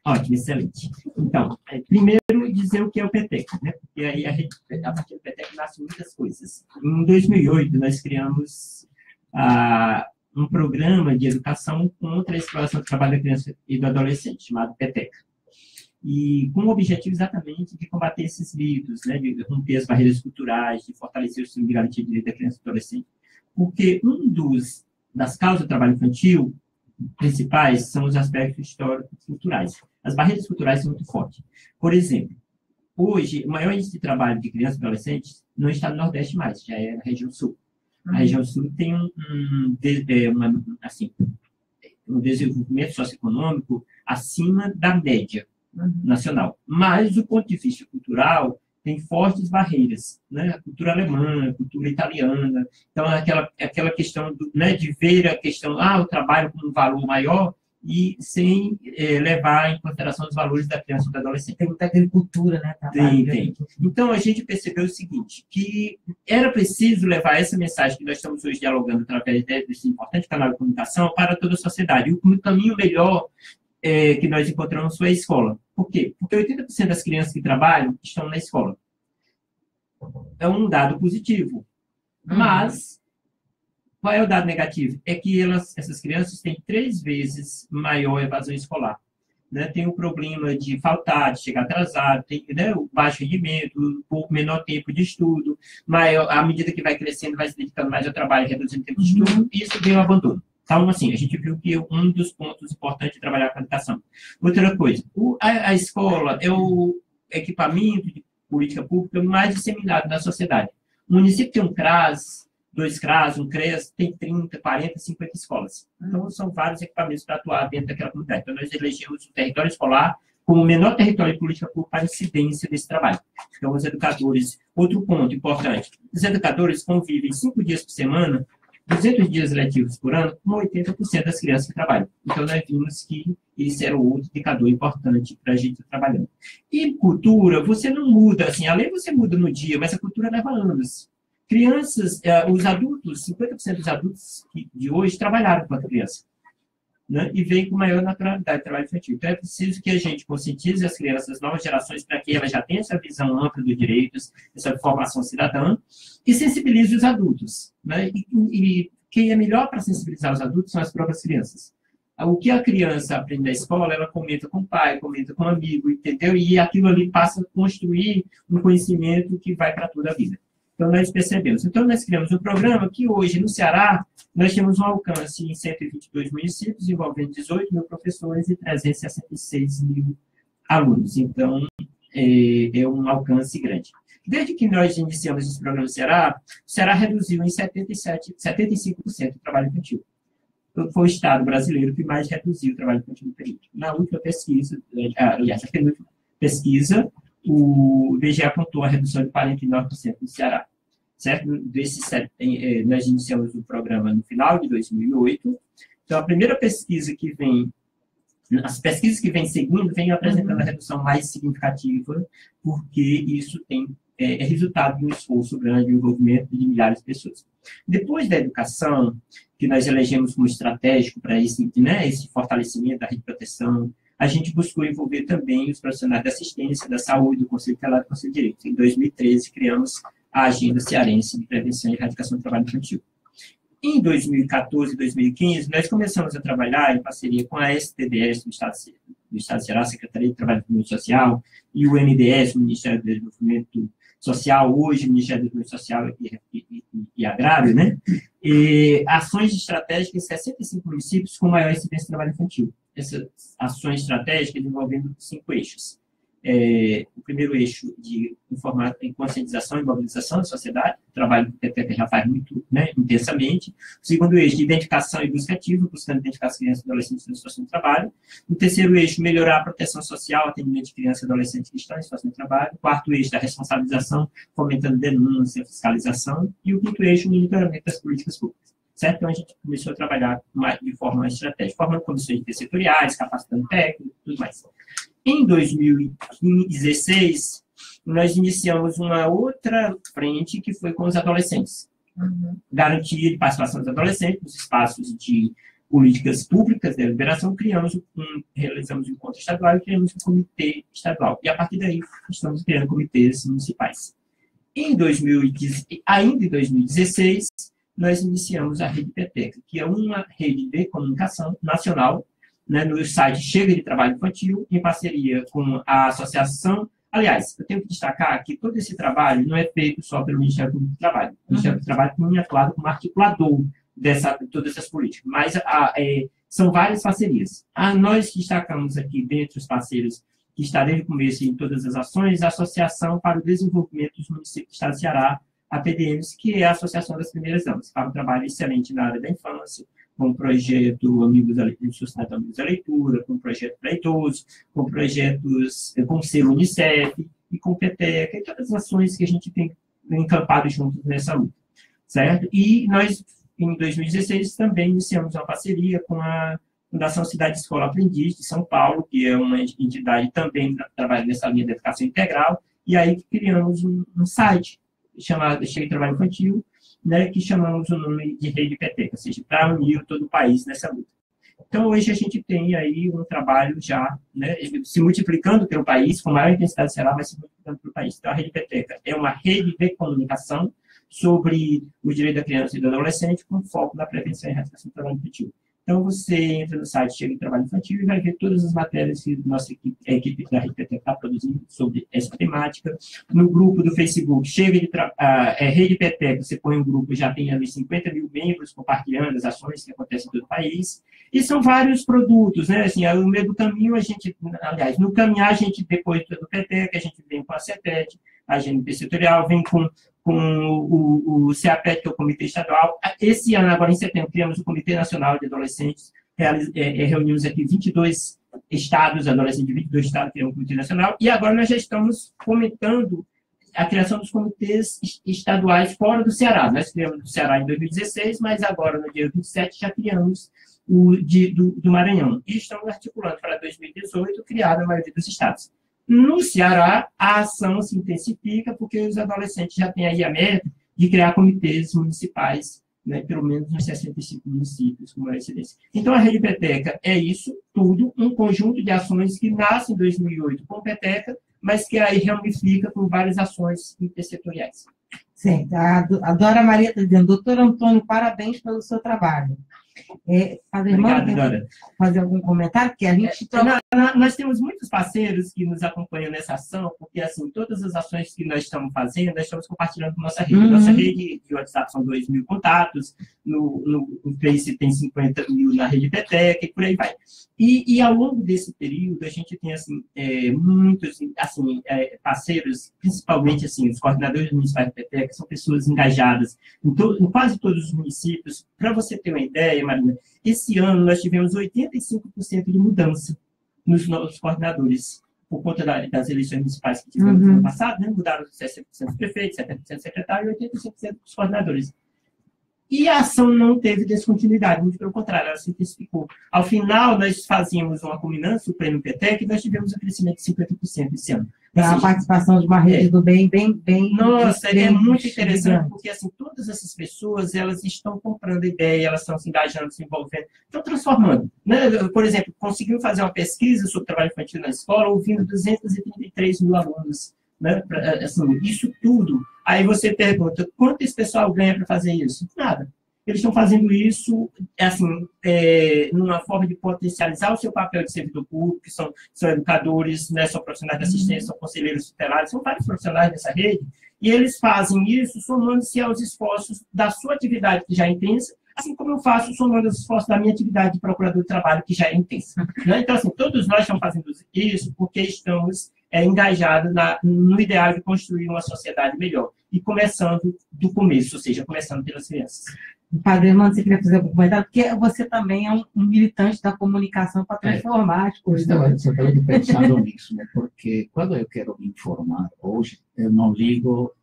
Ótimo, excelente. Então, primeiro dizer o que é o Peteca, né? Porque aí a partir do Peteca nascem muitas coisas. Em 2008, nós criamos um programa de educação contra a exploração do trabalho da criança e do adolescente, chamado Peteca. E com o objetivo exatamente de combater esses mitos, né? De romper as barreiras culturais, de fortalecer o sistema de garantia de direito da criança e do adolescente. Porque das causas do trabalho infantil principais são os aspectos históricos culturais. As barreiras culturais são muito fortes. Por exemplo, hoje, o maior índice de trabalho de crianças e adolescentes não está no Nordeste mais, já é na região Sul. A região Sul tem um desenvolvimento socioeconômico acima da média nacional. Mas, do ponto de vista cultural, tem fortes barreiras, né? A cultura alemã, a cultura italiana. Então, aquela questão de ver a questão, o trabalho como um valor maior e sem levar em consideração os valores da criança e do adolescente. Tem muita agricultura, né? Tem. Então, a gente percebeu o seguinte, que era preciso levar essa mensagem que nós estamos hoje dialogando através desse importante canal de comunicação para toda a sociedade. E o caminho melhor que nós encontramos foi a escola. Por quê? Porque 80% das crianças que trabalham estão na escola. É um dado positivo. Mas, qual é o dado negativo? É que essas crianças têm 3 vezes maior evasão escolar. Né? Tem o problema de faltar, de chegar atrasado, tem, né, o baixo rendimento, o menor tempo de estudo, à medida que vai crescendo, vai se dedicando mais ao trabalho, reduzindo o tempo de estudo, e isso vem o abandono. Então, assim, a gente viu que um dos pontos importantes de trabalhar com a educação. Outra coisa, a escola é o equipamento de política pública mais disseminado na sociedade. O município tem um CRAS, 2 CRAS, um CREAS, tem 30, 40, 50 escolas. Então, são vários equipamentos para atuar dentro daquela comunidade. Então, nós elegemos o território escolar como o menor território de política pública para a incidência desse trabalho. Então, os educadores, outro ponto importante, os educadores convivem 5 dias por semana, 200 dias letivos por ano, com 80% das crianças que trabalham. Então, nós vimos que esse era outro indicador importante para a gente trabalhando. E cultura, você não muda, assim, a lei você muda no dia, mas a cultura leva anos. Crianças, os adultos, 50% dos adultos de hoje trabalharam enquanto criança, né? E vem com maior naturalidade do trabalho infantil. Então, é preciso que a gente conscientize as crianças, as novas gerações, para que elas já tenham essa visão ampla dos direitos, essa formação cidadã, e sensibilize os adultos, né? E quem é melhor para sensibilizar os adultos são as próprias crianças. O que a criança aprende na escola, ela comenta com o pai, comenta com o amigo, entendeu? E aquilo ali passa a construir um conhecimento que vai para toda a vida. Então, nós percebemos. Então, nós criamos um programa que hoje, no Ceará, nós temos um alcance em 122 municípios, envolvendo 18 mil professores e 366 mil alunos. Então, é um alcance grande. Desde que nós iniciamos esse programa no Ceará, o Ceará reduziu em 75% o trabalho infantil. Foi o Estado brasileiro que mais reduziu o trabalho infantil no período. Na última pesquisa, aliás, na penúltima pesquisa, o IBGE apontou a redução de 49% no Ceará. Certo? Nós iniciamos o programa no final de 2008. Então, a primeira pesquisa que vem, as pesquisas que vêm seguindo, vêm apresentando a redução mais significativa, porque isso é resultado de um esforço grande de envolvimento de milhares de pessoas. Depois da educação, que nós elegemos como estratégico para esse fortalecimento da rede de proteção, a gente buscou envolver também os profissionais da assistência, da saúde, do Conselho Tutelar e do Conselho de Direito. Em 2013, criamos a Agenda Cearense de Prevenção e Erradicação do Trabalho Infantil. Em 2014 e 2015, nós começamos a trabalhar em parceria com a STDS do Estado de Ceará, Secretaria de Trabalho e Desenvolvimento Social, e o MDS, o Ministério do Desenvolvimento Social, hoje Ministério do Desenvolvimento Social e Agrário, né? E ações estratégicas em 65 municípios com maior incidência de trabalho infantil. Essas ações estratégicas envolvendo 5 eixos. O primeiro eixo de conscientização e mobilização da sociedade, o trabalho que a PPP já faz muito, né, intensamente. O segundo eixo de identificação e busca ativa, buscando identificar as crianças e adolescentes em situação de trabalho. O terceiro eixo, melhorar a proteção social, atendimento de crianças e adolescentes que estão em situação de trabalho. O quarto eixo, da responsabilização, fomentando denúncia, fiscalização. E o quinto eixo, o monitoramento das políticas públicas. Certo? Então, a gente começou a trabalhar de forma estratégica, formando comissões intersetoriais, capacitando técnicos e tudo mais. Em 2016, nós iniciamos uma outra frente que foi com os adolescentes. Garantia de participação dos adolescentes nos espaços de políticas públicas de deliberação, realizamos um encontro estadual e criamos um comitê estadual. E, a partir daí, estamos criando comitês municipais. Ainda em 2016, nós iniciamos a Rede Peteca, que é uma rede de comunicação nacional, né, no site Chega de Trabalho Infantil, em parceria com a associação. Aliás, eu tenho que destacar que todo esse trabalho não é feito só pelo Ministério Público do Trabalho. O Ministério do Trabalho tem atuado como articulador de todas essas políticas, mas são várias parcerias. Nós destacamos aqui, dentre os parceiros que está desde o começo em todas as ações, a Associação para o Desenvolvimento dos Municípios do Estado do Ceará, a PDMs, que é a Associação das Primeiras Damas, faz um trabalho excelente na área da infância, com o projeto Amigos da Leitura, Sustento Amigos da Leitura, com o projeto para idosos, com projetos com o selo Unicef e com o Peteca, e todas as ações que a gente tem encampado juntos nessa luta, certo? E nós, em 2016, também iniciamos uma parceria com a Fundação Cidade Escola Aprendiz de São Paulo, que é uma entidade também que trabalha nessa linha de educação integral, e aí criamos um site chamado Chega de Trabalho Infantil, né, que chamamos o nome de Rede Peteca, ou seja, para unir todo o país nessa luta. Então, hoje a gente tem aí um trabalho já, né, se multiplicando pelo país, com maior intensidade do Ceará, mas se multiplicando pelo país. Então, a Rede Peteca é uma rede de comunicação sobre o direito da criança e do adolescente, com foco na prevenção e erradicação do trabalho infantil. Então, você entra no site Chega de Trabalho Infantil e vai ver todas as matérias que a equipe da Rede Peteca está produzindo sobre essa temática. No grupo do Facebook, Rede Peteca, você põe um grupo, já tem ali 50 mil membros compartilhando as ações que acontecem em todo o país. E são vários produtos, né? Assim, no meio do caminho, no caminhar, a gente, depois do Peteca, a gente vem com a CETED, a GNP setorial, vem com o CEAPET, que é o Comitê Estadual. Esse ano, agora em setembro, criamos o Comitê Nacional de Adolescentes, reunimos aqui 22 estados, adolescentes de 22 estados, que é um Comitê Nacional, e agora nós já estamos fomentando a criação dos comitês estaduais fora do Ceará. Nós criamos do Ceará em 2016, mas agora, no dia 27, já criamos o do Maranhão. E estamos articulando para 2018, criar a maioria dos estados. No Ceará, a ação se intensifica porque os adolescentes já têm aí a meta de criar comitês municipais, né, pelo menos nos 65 municípios com maior incidência. Então, a Rede Peteca é isso tudo, um conjunto de ações que nasce em 2008 com Peteca, mas que aí ramifica com várias ações intersetoriais. Certo. A Dora Maria está dizendo, doutor Antônio, parabéns pelo seu trabalho. Obrigado, Dora. Fazer algum comentário? Porque a gente nós temos muitos parceiros que nos acompanham nessa ação, porque assim, todas as ações que nós estamos fazendo, nós estamos compartilhando com nossa rede. Nossa rede de WhatsApp são 2.000 contatos, no Face tem 50 mil na Rede Peteca, e por aí vai. E ao longo desse período, a gente tem assim, muitos assim, parceiros, principalmente assim, os coordenadores municipais de Peteca, são pessoas engajadas em quase todos os municípios. Para você ter uma ideia, Marina, esse ano nós tivemos 85% de mudança nos novos coordenadores, por conta das eleições municipais que tivemos no ano passado, né? Mudaram 60% dos prefeitos, 70% do secretário e 85% dos coordenadores. E a ação não teve descontinuidade, muito pelo contrário, ela se intensificou. Ao final, nós fazíamos uma culminância, o Prêmio PETEC, e nós tivemos um crescimento de 50% esse ano. A participação de uma rede do bem, bem... Nossa, é muito interessante, porque assim, todas essas pessoas, elas estão comprando ideia, elas estão se engajando, se envolvendo, estão transformando. Né? Por exemplo, conseguimos fazer uma pesquisa sobre trabalho infantil na escola, ouvindo 233 mil alunos. Né? Assim, isso tudo. Aí você pergunta, quanto esse pessoal ganha para fazer isso? Nada. Eles estão fazendo isso, assim, numa forma de potencializar o seu papel de servidor público, que são educadores, né, são profissionais de assistência, são conselheiros tutelares, são vários profissionais nessa rede, e eles fazem isso somando-se aos esforços da sua atividade, que já é intensa, assim como eu faço somando os esforços da minha atividade de procurador de trabalho, que já é intensa. Né? Então, assim, todos nós estamos fazendo isso porque estamos engajados no ideal de construir uma sociedade melhor. E começando do começo, ou seja, começando pelas crianças. Padre Armando, você queria fazer algum comentário? Porque você também é um militante da comunicação para transformar as coisas. Eu estava pensando nisso, né? Porque quando eu quero me informar hoje, eu não ligo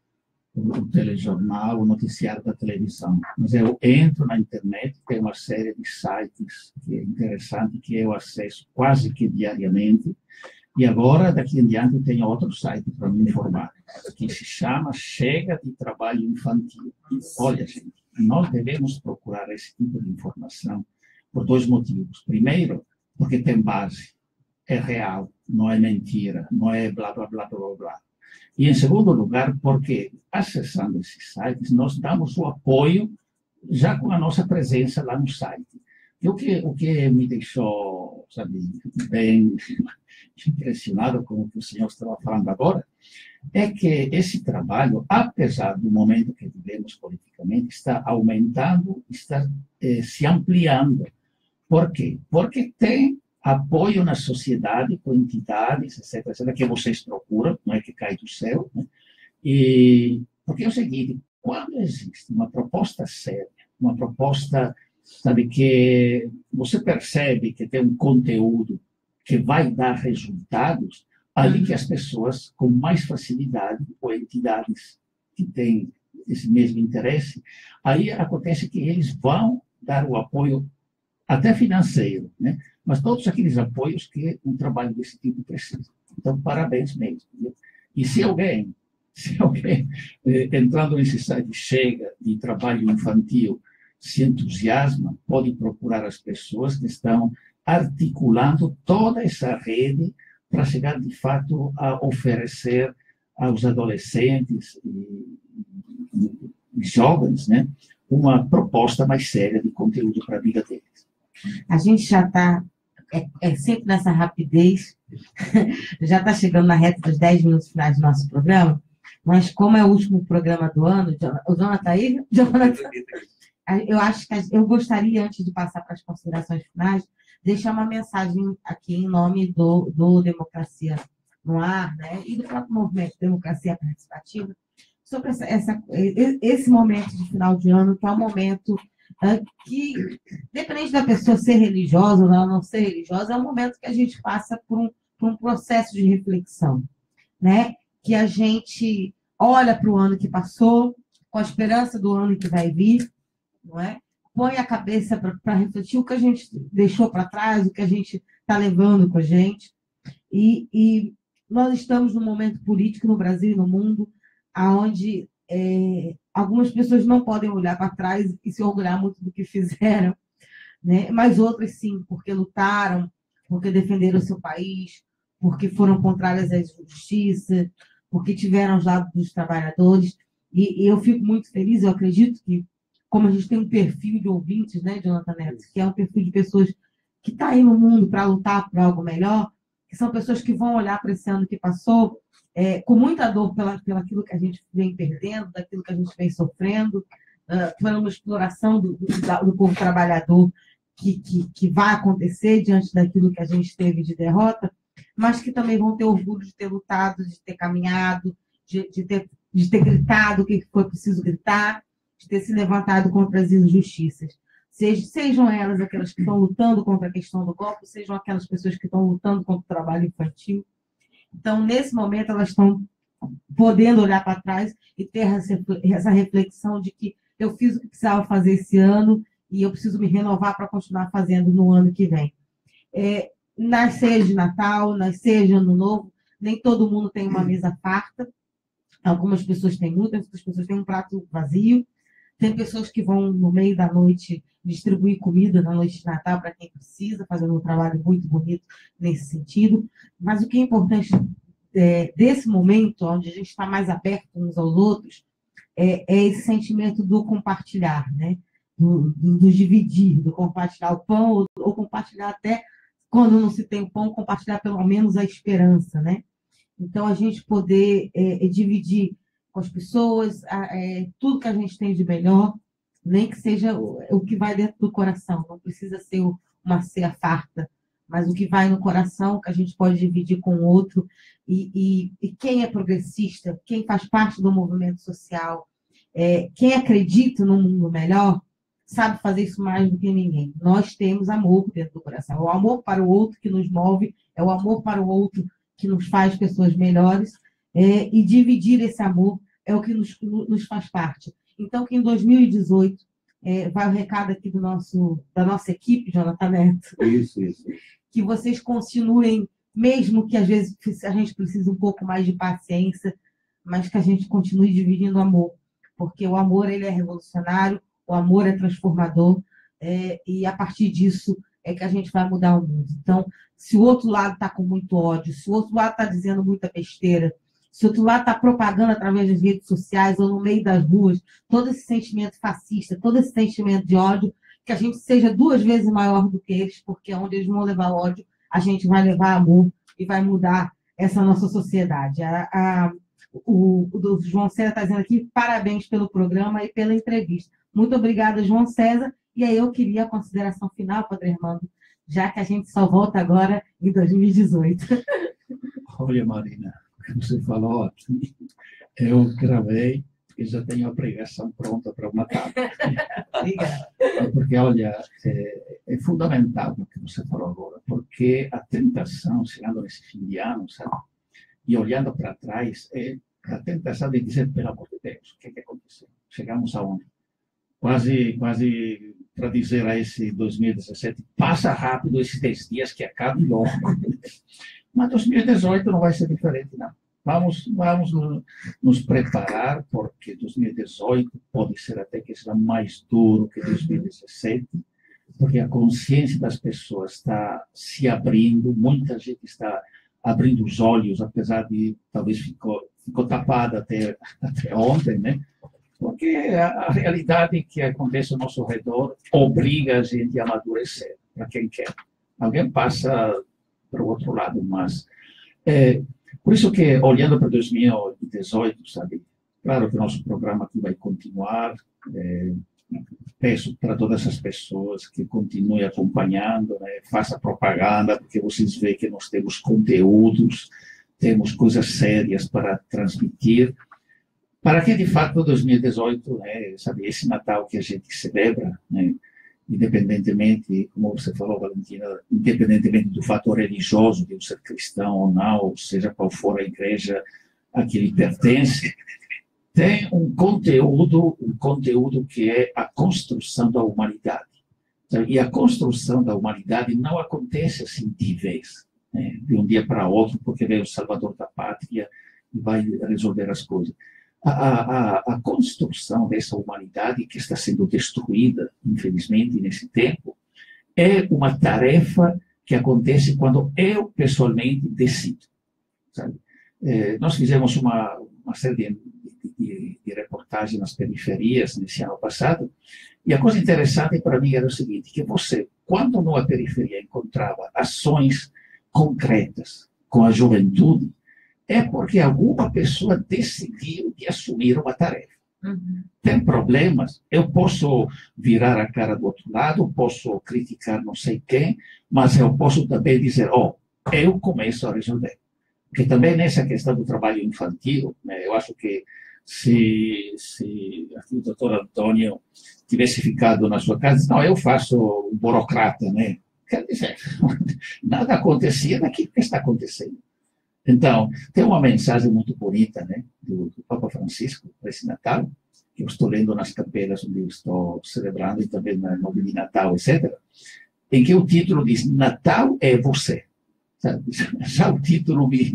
o telejornal, o noticiário da televisão, mas eu entro na internet, tem uma série de sites que é interessante, que eu acesso quase que diariamente, e agora, daqui em diante, eu tenho outro site para me informar, que se chama Chega de Trabalho Infantil. Olha, gente, nós devemos procurar esse tipo de informação por dois motivos. Primeiro, porque tem base, é real, não é mentira, não é blá, blá, blá, blá, blá. E, em segundo lugar, porque, acessando esses sites, nós damos o apoio já com a nossa presença lá no site. E o que me deixou, sabe, bem impressionado com o que o senhor estava falando agora, é que esse trabalho, apesar do momento que vivemos politicamente, está aumentando, está se ampliando. Por quê? Porque tem apoio na sociedade, com entidades, etc., que vocês procuram, não é que cai do céu, né? E porque é o seguinte, quando existe uma proposta séria, uma proposta, sabe, que você percebe que tem um conteúdo que vai dar resultados, ali que as pessoas, com mais facilidade, ou entidades que têm esse mesmo interesse, aí acontece que eles vão dar o apoio até financeiro, né? Mas todos aqueles apoios que um trabalho desse tipo precisa. Então, parabéns mesmo. Viu? E se alguém entrando nesse site Chega de Trabalho Infantil, se entusiasma, pode procurar as pessoas que estão articulando toda essa rede para chegar, de fato, a oferecer aos adolescentes e jovens, né, uma proposta mais séria de conteúdo para a vida deles. A gente já está, sempre nessa rapidez, já está chegando na reta dos 10 minutos finais do nosso programa, mas como é o último programa do ano, o Jonathan está aí? Eu gostaria, antes de passar para as considerações finais, deixar uma mensagem aqui em nome do Democracia no Ar, né, e do próprio movimento Democracia Participativa, sobre esse momento de final de ano, que é um momento que, dependente da pessoa ser religiosa ou não ser religiosa, é um momento que a gente passa por um processo de reflexão, né, que a gente olha para o ano que passou, com a esperança do ano que vai vir, não é? Põe a cabeça para refletir o que a gente deixou para trás, o que a gente está levando com a gente. E nós estamos num momento político no Brasil e no mundo onde algumas pessoas não podem olhar para trás e se orgulhar muito do que fizeram, né? Mas outras sim, porque lutaram, porque defenderam o seu país, porque foram contrárias à injustiça, porque tiveram os lados dos trabalhadores. E eu fico muito feliz, eu acredito que, como a gente tem um perfil de ouvintes, né, Jonathan Neto, que é um perfil de pessoas que está aí no mundo para lutar por algo melhor, que são pessoas que vão olhar para esse ano que passou com muita dor pelaquilo que a gente vem perdendo, daquilo que a gente vem sofrendo, por uma exploração do povo trabalhador que vai acontecer diante daquilo que a gente teve de derrota, mas que também vão ter orgulho de ter lutado, de ter caminhado, de ter gritado o que foi preciso gritar, de ter se levantado contra as injustiças. Sejam elas aquelas que estão lutando contra a questão do golpe, sejam aquelas pessoas que estão lutando contra o trabalho infantil. Então, nesse momento, elas estão podendo olhar para trás e ter essa reflexão de que eu fiz o que precisava fazer esse ano e eu preciso me renovar para continuar fazendo no ano que vem. Nas ceias de Natal, nas ceias de Ano Novo, nem todo mundo tem uma mesa farta. Algumas pessoas têm muitas, outras pessoas têm um prato vazio. Tem pessoas que vão, no meio da noite, distribuir comida na noite de Natal para quem precisa, fazendo um trabalho muito bonito nesse sentido. Mas o que é importante desse momento, onde a gente está mais aberto uns aos outros, é esse sentimento do compartilhar, né? Do dividir, do compartilhar o pão, ou compartilhar até, quando não se tem o pão, compartilhar pelo menos a esperança, né? Então, a gente poder dividir com as pessoas tudo que a gente tem de melhor, nem que seja o que vai dentro do coração, não precisa ser uma ceia farta, mas o que vai no coração, que a gente pode dividir com o outro, e quem é progressista, quem faz parte do movimento social, quem acredita num mundo melhor, sabe fazer isso mais do que ninguém. Nós temos amor dentro do coração, é o amor para o outro que nos move, é o amor para o outro que nos faz pessoas melhores, e dividir esse amor é o que nos faz parte. Então, que em 2018, vai o recado aqui da nossa equipe, Jonathan Neto. Isso. Que vocês continuem, mesmo que às vezes a gente precise um pouco mais de paciência, mas que a gente continue dividindo o amor, porque o amor ele é revolucionário, o amor é transformador, e a partir disso é que a gente vai mudar o mundo. Então, se o outro lado está com muito ódio, se o outro lado está dizendo muita besteira, se o outro lado está propagando através das redes sociais ou no meio das ruas, todo esse sentimento fascista, todo esse sentimento de ódio, que a gente seja 2 vezes maior do que eles, porque onde eles vão levar ódio, a gente vai levar amor e vai mudar essa nossa sociedade. O João César está dizendo aqui, parabéns pelo programa e pela entrevista. Muito obrigada, João César. E aí eu queria a consideração final, Padre Armando, já que a gente só volta agora em 2018. Olha, Marina, como você falou aqui, eu gravei e já tenho a pregação pronta para uma tarde. Porque, olha, é fundamental o que você falou agora, porque a tentação, chegando nesse fim de ano, sabe, e olhando para trás, é a tentação de dizer, pelo amor de Deus, o que aconteceu? Chegamos aonde? Quase para dizer a esse 2017, passa rápido esses 10 dias que acabam logo. Mas 2018 não vai ser diferente, não. Vamos nos preparar, porque 2018 pode ser até que seja mais duro que 2017, porque a consciência das pessoas está se abrindo, muita gente está abrindo os olhos, apesar de talvez ficou tapada até ontem, né? Porque a realidade que acontece ao nosso redor obriga a gente a amadurecer, para quem quer. Alguém passa para o outro lado, mas... por isso que, olhando para 2018, sabe, claro que o nosso programa aqui vai continuar, peço para todas as pessoas que continuem acompanhando, né, faça propaganda, porque vocês veem que nós temos conteúdos, temos coisas sérias para transmitir, para que, de fato, 2018, né, sabe, esse Natal que a gente celebra, né, independentemente, como você falou, Valentina, independentemente do fator religioso, de um ser cristão ou não, seja qual for a igreja a que ele pertence, tem um conteúdo que é a construção da humanidade. E a construção da humanidade não acontece assim de vez, né, de um dia para outro, porque veio o Salvador da Pátria e vai resolver as coisas. A construção dessa humanidade que está sendo destruída, infelizmente, nesse tempo, é uma tarefa que acontece quando eu, pessoalmente, decido. Sabe? Nós fizemos uma série de reportagens nas periferias nesse ano passado, e a coisa interessante para mim era o seguinte, que você, quando numa periferia encontrava ações concretas com a juventude, é porque alguma pessoa decidiu de assumir uma tarefa. Tem problemas, eu posso virar a cara do outro lado, posso criticar não sei quem, mas eu posso também dizer, eu começo a resolver. Porque também nessa questão do trabalho infantil, né, eu acho que se o doutor Antônio tivesse ficado na sua casa, não, eu faço um burocrata, né? Quer dizer, nada acontecia daquilo que está acontecendo. Então, tem uma mensagem muito bonita, né, do Papa Francisco para esse Natal, que eu estou lendo nas capelas onde eu estou celebrando, e também no de Natal, etc., em que o título diz Natal é você. Sabe? Já o título me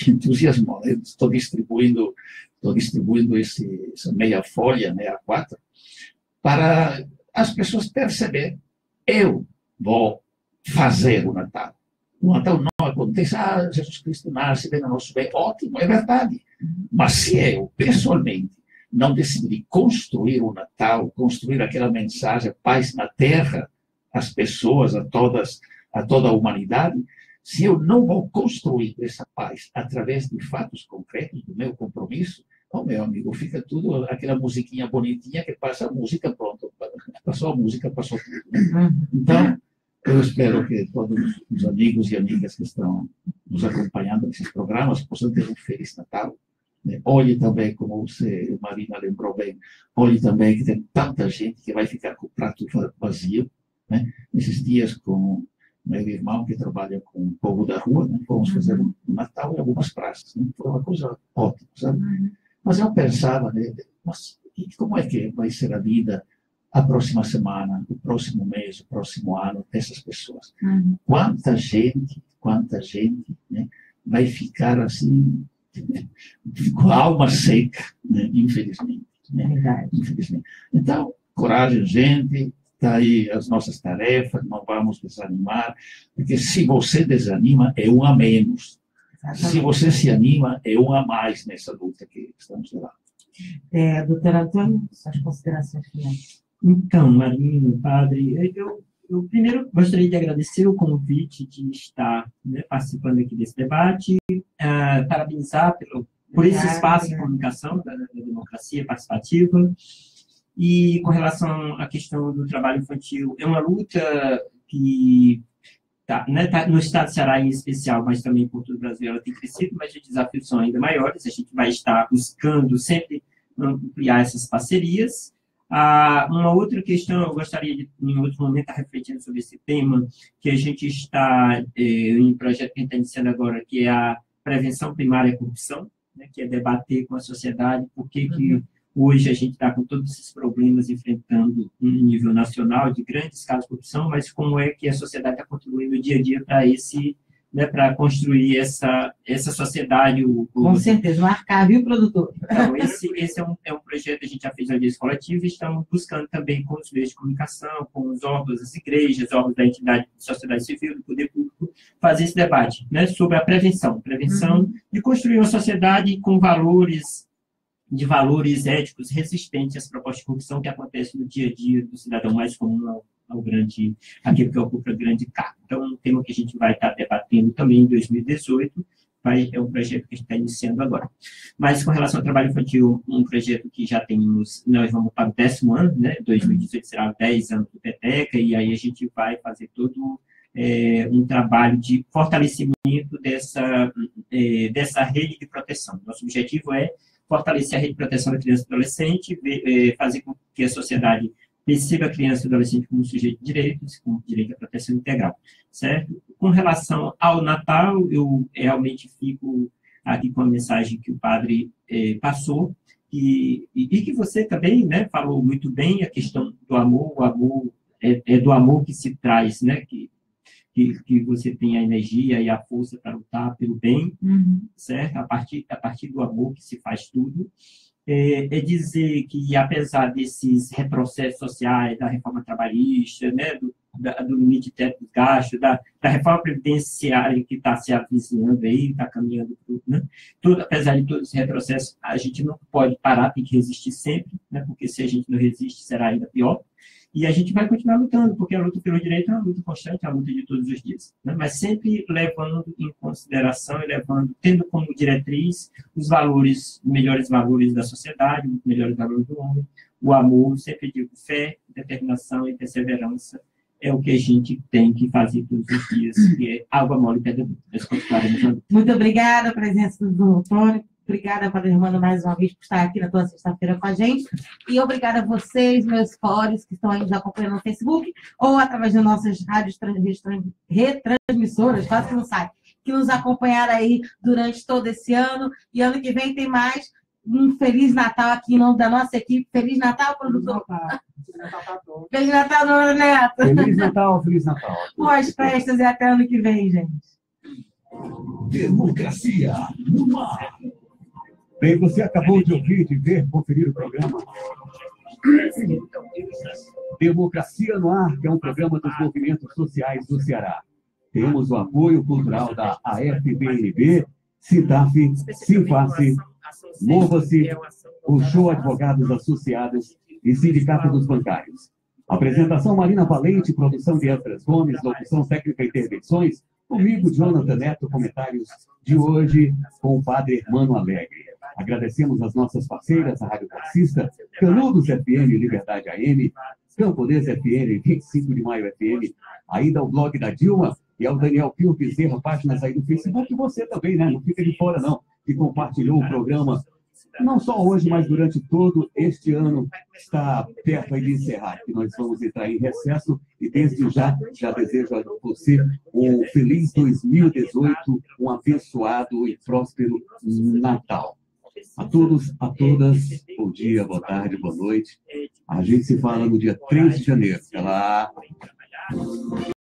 entusiasmou. Eu estou distribuindo essa meia folha, né, A4, para as pessoas perceberem, eu vou fazer o Natal. O Natal não acontece, Jesus Cristo nasce, vem no nosso bem, ótimo, é verdade. Mas se eu, pessoalmente, não decidir construir o Natal, construir aquela mensagem, paz na terra, às pessoas, a toda a humanidade, se eu não vou construir essa paz através de fatos concretos do meu compromisso, meu amigo, fica tudo aquela musiquinha bonitinha que passa a música, pronto, passou a música, passou tudo. Então, eu espero que todos os amigos e amigas que estão nos acompanhando nesses programas possam ter um Feliz Natal. Olhe também, como você, Marina, lembrou bem, olhe também que tem tanta gente que vai ficar com o prato vazio. Né? Nesses dias, com meu irmão que trabalha com o povo da rua, né? Fomos fazer um Natal em algumas praças. Né? Foi uma coisa ótima, sabe? Mas eu pensava, né? Mas como é que vai ser a vida a próxima semana, o próximo mês, o próximo ano dessas pessoas? Quanta gente, né? Vai ficar assim, com a alma seca, né? Infelizmente. Né? Infelizmente. Então, coragem, gente. Está aí as nossas tarefas, não vamos desanimar, porque se você desanima, é um a menos. Exatamente. Se você se anima, é um a mais nessa luta que estamos lá. Doutor Antônio, suas considerações finais. Então, Marinho, padre, eu primeiro gostaria de agradecer o convite de estar, né, participando aqui desse debate, parabenizar por esse espaço de comunicação da democracia participativa. E com relação à questão do trabalho infantil, é uma luta que no estado do Ceará em especial, mas também por todo o Brasil, ela tem crescido, mas os desafios são ainda maiores. A gente vai estar buscando sempre ampliar essas parcerias. Uma outra questão, eu gostaria de, em outro momento, estar refletindo sobre esse tema, que a gente está em um projeto que a gente está iniciando agora, que é a prevenção primária à corrupção, né, que é debater com a sociedade por que hoje a gente está com todos esses problemas enfrentando um nível nacional de grandes casos de corrupção, mas como é que a sociedade está contribuindo dia a dia para né, para construir essa sociedade. Com certeza, marcar, viu, produtor? Então, esse é um projeto que a gente já fez audiência coletiva e estamos buscando também com os meios de comunicação, com os órgãos das igrejas, órgãos da entidade de sociedade civil, do poder público, fazer esse debate, né, sobre a prevenção de construir uma sociedade com valores éticos resistentes às propostas de corrupção que acontecem no dia a dia do cidadão mais comum aquele que ocupa grande cargo. Então, um tema que a gente vai estar debatendo também em 2018, é um projeto que a gente está iniciando agora. Mas, com relação ao trabalho infantil, um projeto que já temos, nós vamos para o 10º ano, né? 2018 será 10 anos do Peteca, e aí a gente vai fazer todo um trabalho de fortalecimento dessa rede de proteção. Nosso objetivo é fortalecer a rede de proteção da criança e do adolescente, fazer com que a sociedade perceba a criança e o adolescente como sujeito de direitos, com direito à proteção integral, certo? Com relação ao Natal, eu realmente fico aqui com a mensagem que o padre passou, e que você também, né, falou muito bem, a questão do amor. O amor é do amor que se traz, né, que você tem a energia e a força para lutar pelo bem, certo? A partir do amor que se faz tudo. É dizer que, apesar desses retrocessos sociais, da reforma trabalhista, né, do limite de teto de gasto, da reforma previdenciária que está se avizinhando aí, está caminhando tudo, né? Apesar de todos os retrocessos, a gente não pode parar, tem que resistir sempre, né, porque se a gente não resiste, será ainda pior. E a gente vai continuar lutando, porque a luta pelo direito é uma luta constante, é uma luta de todos os dias, né? Mas sempre levando em consideração e tendo como diretriz os melhores valores da sociedade, os melhores valores do homem, o amor, sempre digo, fé, determinação e perseverança é o que a gente tem que fazer todos os dias, que é água mole e pedra dura. Muito obrigada a presença do Antônio. Obrigada, Padre Hermano, mais uma vez, por estar aqui na tua sexta-feira com a gente. E obrigada a vocês, meus fóruns, que estão aí nos acompanhando no Facebook, ou através das nossas rádios retransmissoras, quase que não sai, que nos acompanharam aí durante todo esse ano. E ano que vem tem mais um Feliz Natal aqui em nome da nossa equipe. Feliz Natal, produtor. Feliz Natal, dona Neta. Feliz Natal, Feliz Natal. Boas festas e até ano que vem, gente. Democracia no ar. Bem, você acabou de ouvir, de ver, conferir o programa Democracia no Ar, que é um programa dos movimentos sociais do Ceará. Temos o apoio cultural da AFBNB, CITAF, Sinface, Mova-se, o Show Advogados Associados e Sindicato dos Bancários. Apresentação Marina Valente, produção de Esdras Gomes, locução técnica e intervenções, comigo, Jonathan Neto, comentários de hoje com o padre Hermano Alegre. Agradecemos as nossas parceiras, a Rádio Classista, Canudos FM, Liberdade AM, Camponês FM, 25 de Maio FM, ainda o blog da Dilma e ao Daniel Pio Bezerra, páginas aí do Facebook, e você também, né? Não fica de fora, não, que compartilhou o programa, não só hoje, mas durante todo este ano, está perto aí de encerrar, que nós vamos entrar em recesso, e desde já desejo a você um feliz 2018, um abençoado e próspero Natal. A todos, a todas, bom dia, boa tarde, boa noite. A gente se fala no dia 3 de janeiro. Até lá.